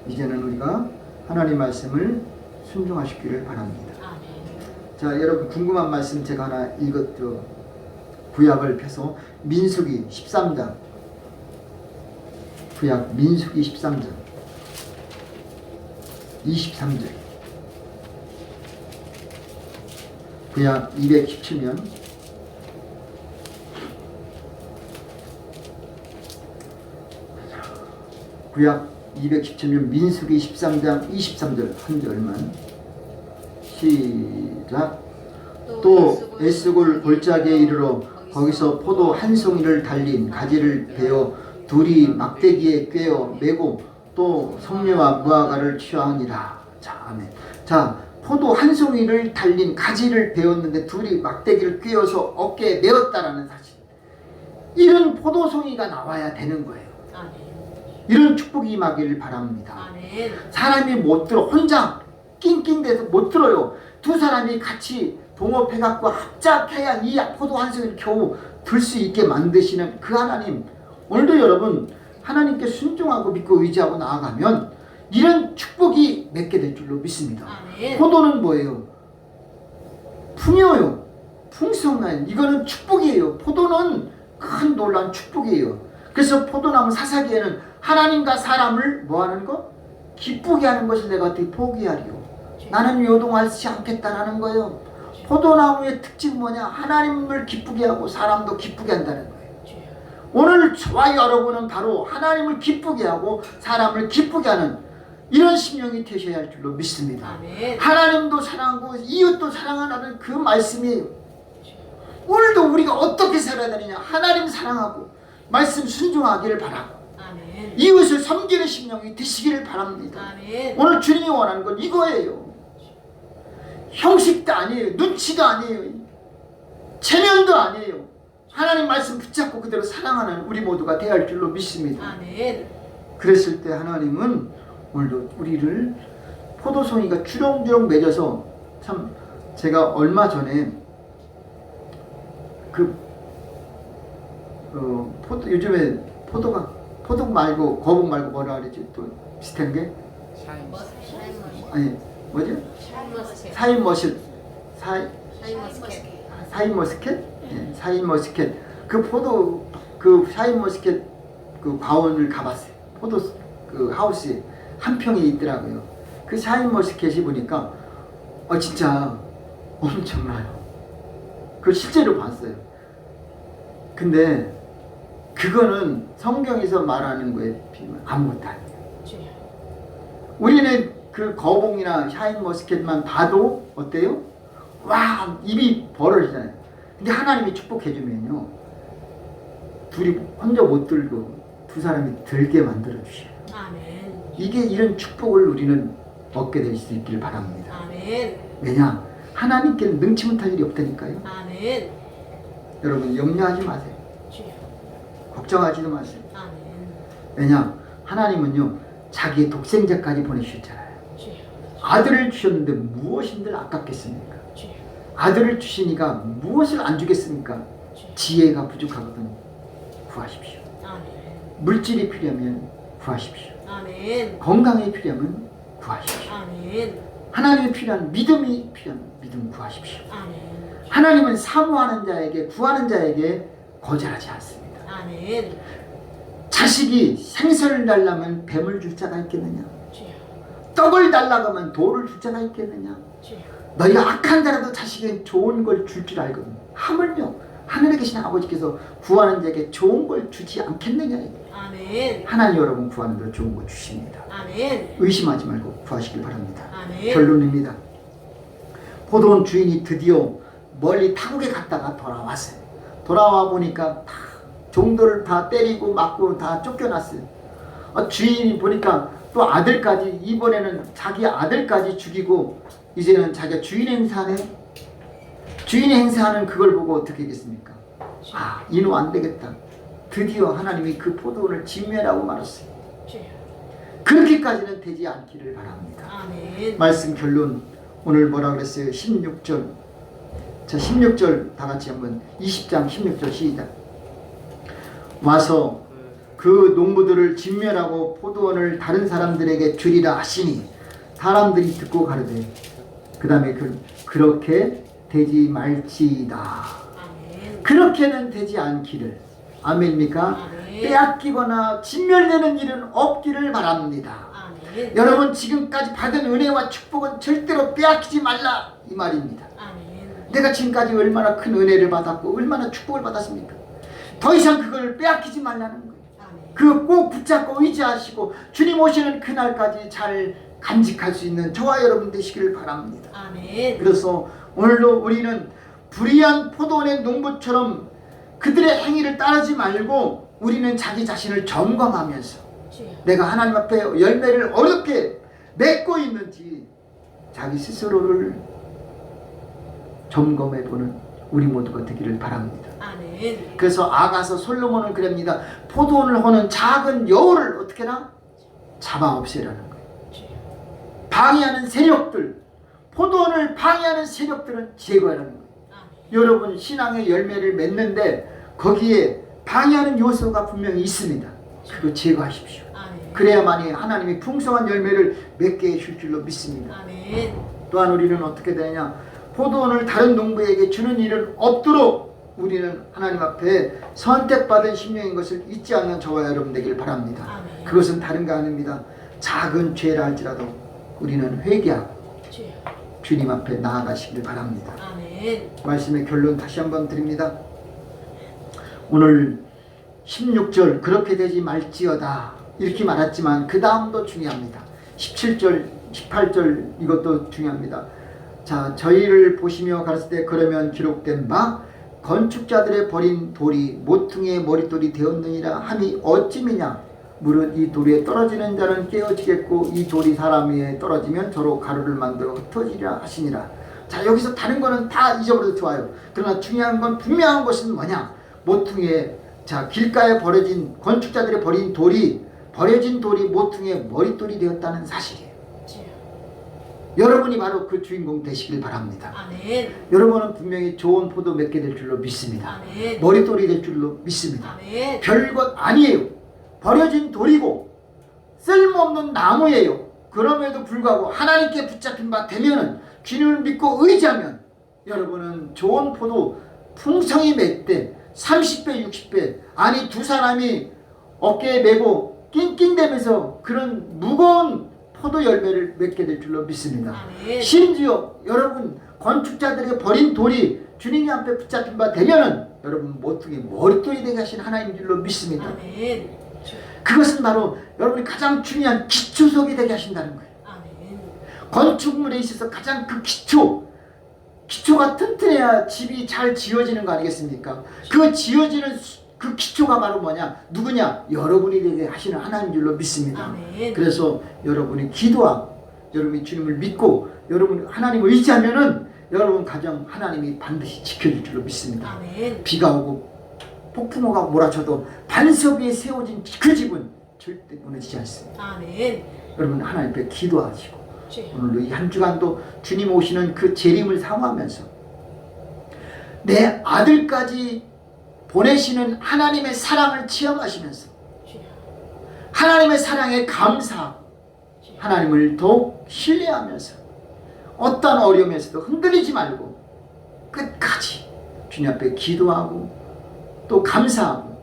이제는 우리가 하나님 말씀을 순종하시기를 바랍니다. 아멘. 자, 여러분 궁금한 말씀 제가 하나 읽었죠. 구약을 펴서 민수기 13장 구약 민수기 13장 23절 구약 217면 구약 217면 민수기 13장 23절 한 절만 시작. 또 에스골 골짜기에 이르러 거기서 포도 한 송이를 달린 가지를 베어 둘이 막대기에 꿰어 메고 또 성녀와 무화과를 취하니라. 자, 아멘. 자, 포도 한 송이를 달린 가지를 베었는데 둘이 막대기를 꿰어서 어깨에 메었다라는 사실. 이런 포도송이가 나와야 되는 거예요. 아멘. 이런 축복이 임하기를 바랍니다. 아멘. 사람이 못 들어, 혼자 낑낑대서 못 들어요. 두 사람이 같이 동업해갖고 합작해야 이 포도 한 송이를 겨우 들 수 있게 만드시는 그 하나님. 오늘도 여러분 하나님께 순종하고 믿고 의지하고 나아가면 이런 축복이 맺게 될 줄로 믿습니다. 아멘. 포도는 뭐예요? 풍요요. 풍성한, 이거는 축복이에요. 포도는 큰 놀라운 축복이에요. 그래서 포도나무 사사기에는 하나님과 사람을 뭐하는 거? 기쁘게 하는 것을 내가 어떻게 포기하리요? 나는 요동하지 않겠다라는 거예요. 포도나무의 특징은 뭐냐? 하나님을 기쁘게 하고 사람도 기쁘게 한다는 거예요. 오늘 저와 여러분은 바로 하나님을 기쁘게 하고 사람을 기쁘게 하는 이런 심령이 되셔야 할 줄로 믿습니다. 아멘. 하나님도 사랑하고 이웃도 사랑하는 그 말씀이에요. 오늘도 우리가 어떻게 살아야 되느냐? 하나님 사랑하고 말씀 순종하기를 바라고 아멘. 이웃을 섬기는 심령이 되시기를 바랍니다. 아멘. 오늘 주님이 원하는 건 이거예요. 형식도 아니에요. 눈치도 아니에요. 체면도 아니에요. 하나님 말씀 붙잡고 그대로 사랑하는 우리 모두가 되어야 할 줄로 믿습니다. 아멘. 그랬을 때 하나님은 오늘도 우리를 포도송이가 주렁주렁 맺어서, 참 제가 얼마 전에 포도, 요즘에 포도 말고 거북 말고 뭐라 그러지? 또 비슷한 게 아니 뭐죠? 사인머스켓 예, 사인머스켓 그 포도 그 사인머스켓 그 과원을 가봤어요. 포도 그 하우스에 한 평이 있더라고요. 그 사인머스켓이 보니까 진짜 엄청나요. 그걸 실제로 봤어요. 근데 그거는 성경에서 말하는 거에 비하면 아무것도 아니에요. 우리는 그 거봉이나 샤인머스켓만 봐도 어때요? 와, 입이 벌어지잖아요. 근데 하나님이 축복해주면요, 둘이 혼자 못 들고 두 사람이 들게 만들어 주셔요. 아멘. 이게 이런 축복을 우리는 얻게 될 수 있길 바랍니다. 아멘. 왜냐? 하나님께는 능치 못할 일이 없다니까요. 아멘. 여러분 염려하지 마세요. 걱정하지도 마세요. 아멘. 왜냐? 하나님은요 자기의 독생자까지 보내주셨잖아요. 아들을 주셨는데 무엇인들 아깝겠습니까? 아들을 주시니까 무엇을 안 주겠습니까? 지혜가 부족하거든 구하십시오. 아멘. 물질이 필요하면 구하십시오. 아멘. 건강이 필요하면 구하십시오. 아멘. 하나님이 필요한 믿음이 필요하면 믿음 구하십시오. 아멘. 하나님은 사모하는 자에게 구하는 자에게 거절하지 않습니다. 아멘. 자식이 생선을 달라면 뱀을 줄 자가 있겠느냐? 떡을 달라고 하면 돌을 줄 자가 있겠느냐? 너희가 악한 자라도 자식에게 좋은 걸 줄 줄 알거든. 하물며 하늘에 계신 아버지께서 구하는 자에게 좋은 걸 주지 않겠느냐? 아멘. 하나님 여러분 구하는 대로 좋은 걸 주십니다. 아멘. 의심하지 말고 구하시길 바랍니다. 아멘. 결론입니다. 포도원 주인이 드디어 멀리 타국에 갔다가 돌아왔어요. 돌아와 보니까 다 종들을 다 때리고 맞고 다 쫓겨났어요. 주인이 보니까 또 아들까지, 이번에는 자기 아들까지 죽이고 이제는 자기가 주인 행사하네. 주인의 행사하는 그걸 보고 어떻게 하겠습니까? 이노 안 되겠다. 드디어 하나님이 그 포도원을 진멸하고 말았어요. 그렇게까지는 되지 않기를 바랍니다. 아멘. 말씀 결론 오늘 뭐라 그랬어요? 16절. 자, 16절 다 같이 한번 20장 16절 시작. 와서 그 농부들을 진멸하고 포도원을 다른 사람들에게 주리라 하시니 사람들이 듣고 가로되 그 다음에 그렇게 되지 말지이다. 아멘. 그렇게는 되지 않기를. 아멘입니까? 아멘. 빼앗기거나 진멸되는 일은 없기를 바랍니다. 아멘. 여러분 지금까지 받은 은혜와 축복은 절대로 빼앗기지 말라 이 말입니다. 아멘. 내가 지금까지 얼마나 큰 은혜를 받았고 얼마나 축복을 받았습니까? 더 이상 그걸 빼앗기지 말라는 거예요. 아멘. 그거 꼭 붙잡고 의지하시고 주님 오시는 그날까지 잘 간직할 수 있는 저와 여러분 되시기를 바랍니다. 아멘. 그래서 오늘도 우리는 불의한 포도원의 농부처럼 그들의 행위를 따르지 말고 우리는 자기 자신을 점검하면서 내가 하나님 앞에 열매를 어렵게 맺고 있는지 자기 스스로를 점검해보는 우리 모두가 되기를 바랍니다. 아멘. 그래서 아가서 솔로몬은 그럽니다. 포도원을 허는 작은 여우를 어떻게 하나? 잡아 없애라는 거예요. 방해하는 세력들, 포도원을 방해하는 세력들은 제거하라는 거예요. 여러분 신앙의 열매를 맺는데 거기에 방해하는 요소가 분명히 있습니다. 그거 제거하십시오. 그래야만이 하나님이 풍성한 열매를 맺게 해줄 줄로 믿습니다. 아멘. 또한 우리는 어떻게 되냐? 포도원을 다른 농부에게 주는 일은 없도록 우리는 하나님 앞에 선택받은 심령인 것을 잊지 않는 저와 여러분 되길 바랍니다. 아멘. 그것은 다른 거 아닙니다. 작은 죄라 할지라도 우리는 회개하고 주님 앞에 나아가시길 바랍니다. 아멘. 말씀의 결론 다시 한번 드립니다. 오늘 16절 그렇게 되지 말지어다 이렇게 말했지만 그 다음도 중요합니다. 17절 18절 이것도 중요합니다. 자, 저희를 보시며 가르칠 때 그러면 기록된 바 건축자들의 버린 돌이 모퉁이의 머릿돌이 되었느니라 함이 어찌미냐. 무릇 이 돌 위에 떨어지는 자는 깨어지겠고 이 돌이 사람 위에 떨어지면 저로 가루를 만들어 흩어지리라 하시니라. 자, 여기서 다른 거는 다 잊어버려도 좋아요. 그러나 중요한 건 분명한 것은 뭐냐. 모퉁이에 자 길가에 버려진 건축자들의 버린 돌이 버려진 돌이 모퉁이의 머릿돌이 되었다는 사실이에요. 여러분이 바로 그 주인공 되시길 바랍니다. 아멘. 여러분은 분명히 좋은 포도 맺게 될 줄로 믿습니다. 아멘. 머릿돌이 될 줄로 믿습니다. 아멘. 별것 아니에요. 버려진 돌이고 쓸모없는 나무예요. 그럼에도 불구하고 하나님께 붙잡힌 바 되면은 주님을 믿고 의지하면 여러분은 좋은 포도 풍성히 맺되 30배 60배 아니 두 사람이 어깨에 메고 낑낑대면서 그런 무거운 포도 열매를 맺게 될 줄로 믿습니다. 아멘. 심지어 여러분 건축자들에게 버린 돌이 주님 앞에 붙잡힌 바 되면은 여러분 모퉁이 머릿돌이 되게 하신 하나님인 줄로 믿습니다. 아멘. 그것은 바로 여러분이 가장 중요한 기초석이 되게 하신다는 거예요. 아멘. 건축물에 있어서 가장 그 기초가 튼튼해야 집이 잘 지어지는 거 아니겠습니까? 그 지어지는 그 기초가 바로 뭐냐? 누구냐? 여러분이 되게 하시는 하나님 줄로 믿습니다. 아멘. 그래서 여러분이 기도하고 여러분이 주님을 믿고 여러분이 하나님을 의지하면은 여러분 가정 하나님이 반드시 지켜줄 줄로 믿습니다. 아멘. 비가 오고 폭풍우가 몰아쳐도 반석 위에 세워진 그 집은 절대 무너지지 않습니다. 아멘. 여러분 하나님 앞에 기도하시고 주. 오늘도 이 한 주간도 주님 오시는 그 재림을 사모하면서 내 아들까지 보내시는 하나님의 사랑을 체험하시면서 하나님의 사랑에 감사하고 하나님을 더욱 신뢰하면서 어떤 어려움에서도 흔들리지 말고 끝까지 주님 앞에 기도하고 또 감사하고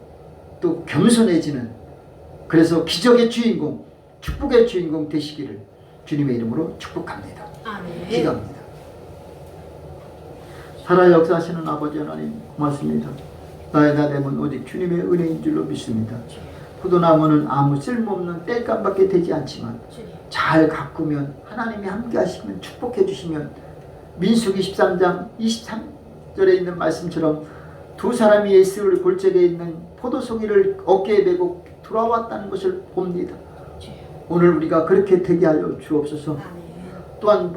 또 겸손해지는 그래서 기적의 주인공 축복의 주인공 되시기를 주님의 이름으로 축복합니다. 아멘. 기도합니다. 살아 역사하시는 아버지 하나님 고맙습니다. 나의 나됨은 오직 주님의 은혜인 줄로 믿습니다. 포도나무는 아무 쓸모없는 땔감밖에 되지 않지만 잘 가꾸면 하나님이 함께 하시면 축복해 주시면 민수기 13장 23절에 있는 말씀처럼 두 사람이 예수를 골짜기에 있는 포도송이를 어깨에 메고 돌아왔다는 것을 봅니다. 오늘 우리가 그렇게 되게 하여 주옵소서. 또한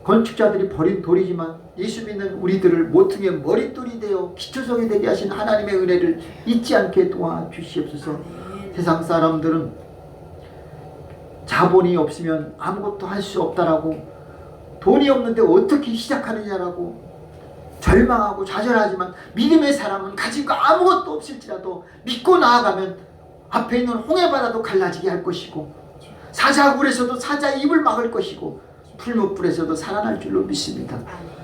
건축자들이 버린 돌이지만 예수 믿는 우리들을 모퉁이의 머릿돌이 되어 기초석이 되게 하신 하나님의 은혜를 잊지 않게 도와주시옵소서. 세상 사람들은 자본이 없으면 아무것도 할 수 없다라고 돈이 없는데 어떻게 시작하느냐라고 절망하고 좌절하지만 믿음의 사람은 가진 거 아무것도 없을지라도 믿고 나아가면 앞에 있는 홍해바다도 갈라지게 할 것이고 사자굴에서도 사자의 입을 막을 것이고 풀무불에서도 살아날 줄로 믿습니다.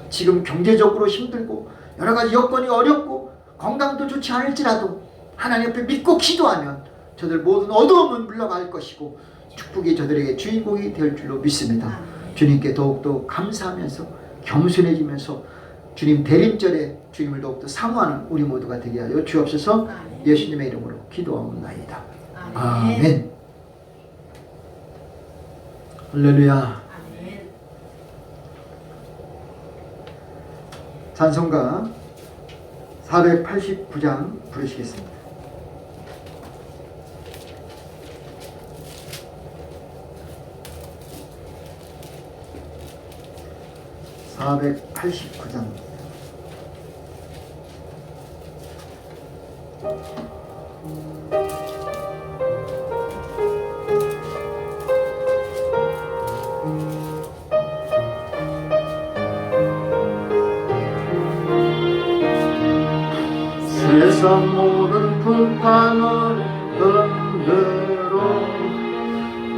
지금 경제적으로 힘들고 여러가지 여건이 어렵고 건강도 좋지 않을지라도 하나님 앞에 믿고 기도하면 저들 모든 어두움은 물러갈 것이고 축복이 저들에게 주인공이 될 줄로 믿습니다. 주님께 더욱더 감사하면서 겸손해지면서 주님 대림절에 주님을 더욱더 사모하는 우리 모두가 되게 하여 주옵소서. 예수님의 이름으로 기도하옵나이다. 아멘. 할렐루야. 찬송가 489장 부르시겠습니다. 489장. 세상 모든 풍파는 흔들어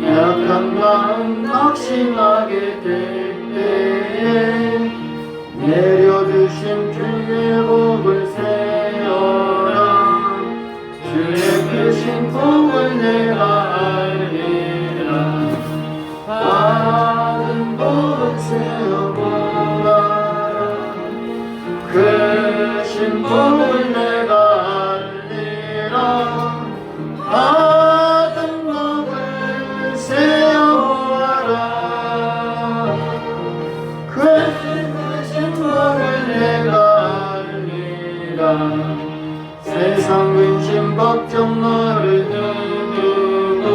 약한 마음 낙심하게 될 때에 내려주신 주의 복을 세어라. 주의 크신 복을 내가 알리라. 받은 복을 세어보아라. 크신 복을 내가 알리라. 받은 복을 세어보아라. 크신 복을 내가 알리라. 세상 근심 걱정 너를 두고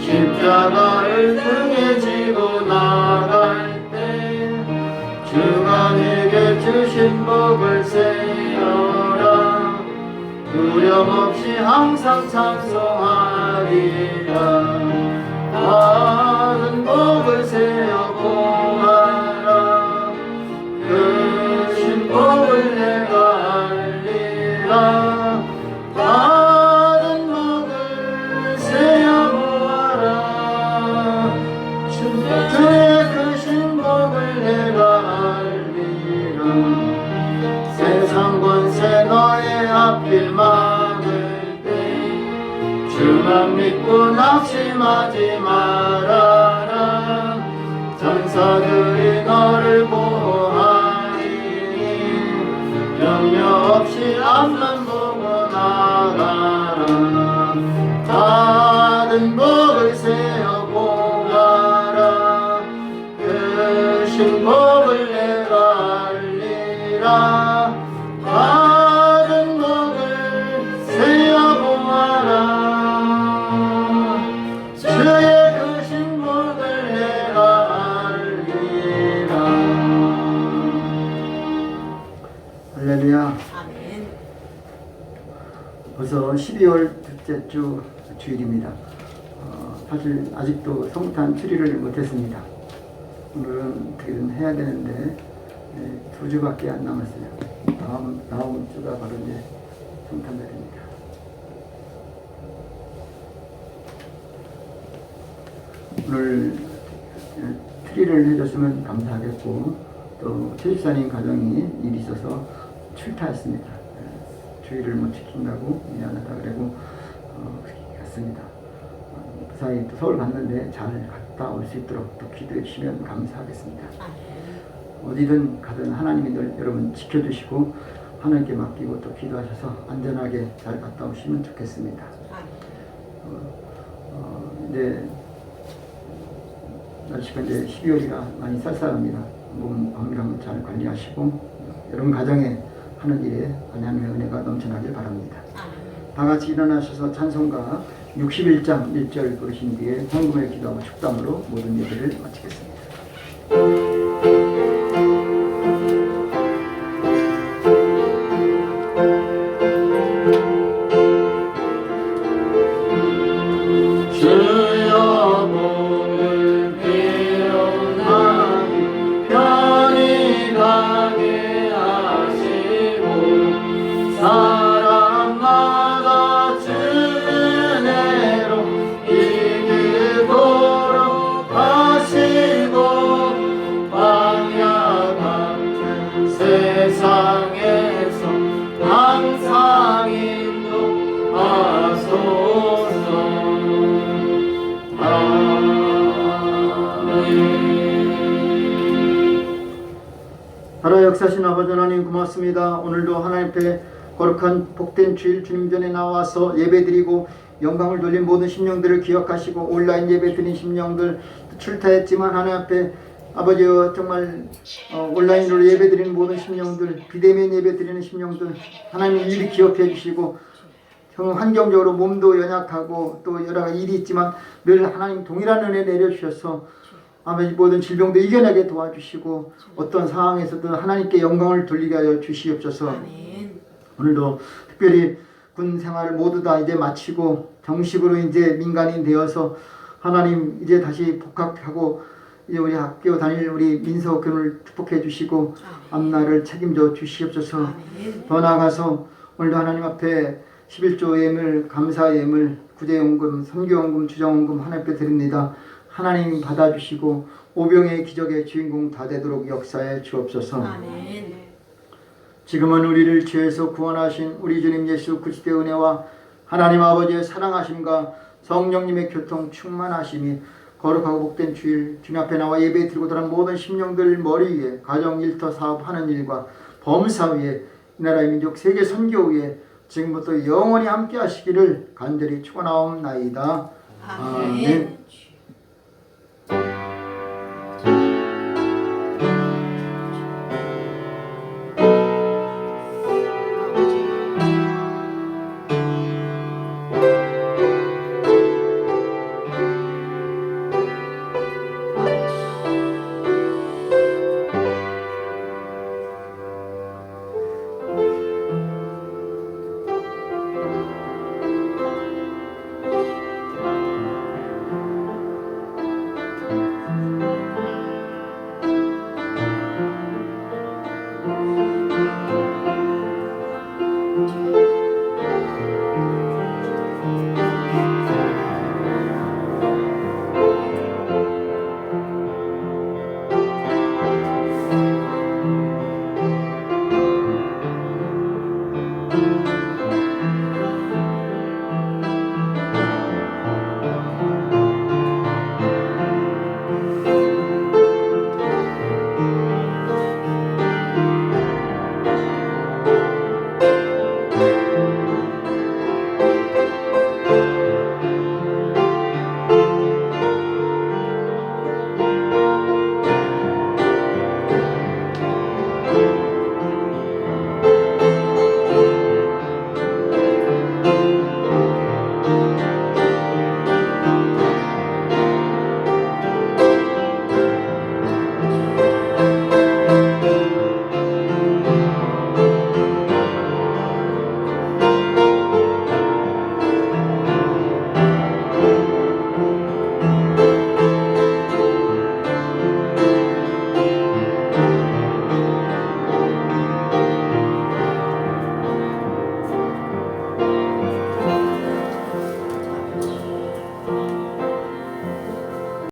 십자가를 등에 지고 나갈 때 주가 내게 주신 복을 세어라. 두려움 없이 항상 찬송하리라. 받은 복을 세어보아라. 크신 복을 내가 알리라. 받은 복을 세어보아라. 주의 크신 복을 내가 알리라. 세상 권세 너의 앞길 막을 때 주만 믿고 낙심하지 말아라. 전사들이 너를 보호하리니 염려 없이 앞만 보고 나가라. 받은 복을 세어보아라. 크신 복을 내가 알리라. 받은 복을 세어보아라. 주의 크신 복을 내가 알리라. 할렐루야. 아멘. 벌써 12월 둘째 주 주일입니다. 사실 아직도 성탄 추리를 못했습니다. 오늘은 어떻게든 해야 되는데 2주밖에 안 남았어요. 다음 주가 바로 이제 성탄절입니다. 오늘 트리를 해줬으면 감사하겠고, 또 최집사님 가정이 일이 있어서 출타했습니다. 주의를 못 지킨다고 미안하다 그러고 갔습니다. 그 사이 또 서울 갔는데 잘 갔다 올 수 있도록 또 기도해 주시면 감사하겠습니다. 어디든 가든 하나님이 늘 여러분 지켜주시고 하나님께 맡기고 또 기도하셔서 안전하게 잘 갔다 오시면 좋겠습니다. 이제 날씨가 이제 12월이라 많이 쌀쌀합니다. 몸 건강 잘 관리하시고 여러분 가정에 하는 일에 하나님의 은혜가 넘쳐나길 바랍니다. 다 같이 일어나셔서 찬송가 61장 1절 부르신 뒤에 헌금의 기도하고 축담으로 모든 예배를 마치겠습니다. 사람마다 주 은혜로 이기도록 하시고 광야 같은 세상에서 항상 인도하소서. 살아 역사신 아버지 하나님 고맙습니다. 오늘도 하나님 앞에 거룩한 복된 주일 주님 전에 나와서 예배드리고 영광을 돌린 모든 심령들을 기억하시고 온라인 예배 드린 심령들 출타했지만 하나님 앞에 아버지여 정말 온라인으로 예배 드리는 모든 심령들, 비대면 예배 드리는 심령들 하나님 일이 기억해 주시고 환경적으로 몸도 연약하고 또 여러 가지 일이 있지만 늘 하나님 동일한 은혜 내려주셔서 아버지 모든 질병도 이겨내게 도와주시고 어떤 상황에서도 하나님께 영광을 돌리게 하여 주시옵소서. 아멘. 오늘도 특별히 군 생활을 모두 다 이제 마치고 정식으로 이제 민간인 되어서 하나님 이제 다시 복학하고 이제 우리 학교 다닐 우리 민서군을 축복해 주시고 앞날을 책임져 주시옵소서. 아멘. 더 나아가서 오늘도 하나님 앞에 11조 예물, 감사 예물, 구제연금, 선교연금, 주정연금 하나님께 드립니다. 하나님 받아주시고 오병의 기적의 주인공 다 되도록 역사해 주옵소서. 아멘. 지금은 우리를 죄에서 구원하신 우리 주님 예수 그리스도의 은혜와 하나님 아버지의 사랑하심과 성령님의 교통 충만하심이 거룩하고 복된 주일 주님 앞에 나와 예배 드리고 들어간 모든 심령들 머리 위에 가정 일터 사업하는 일과 범사 위에 이 나라의 민족 세계 선교 위에 지금부터 영원히 함께 하시기를 간절히 축원하옵나이다. 아멘.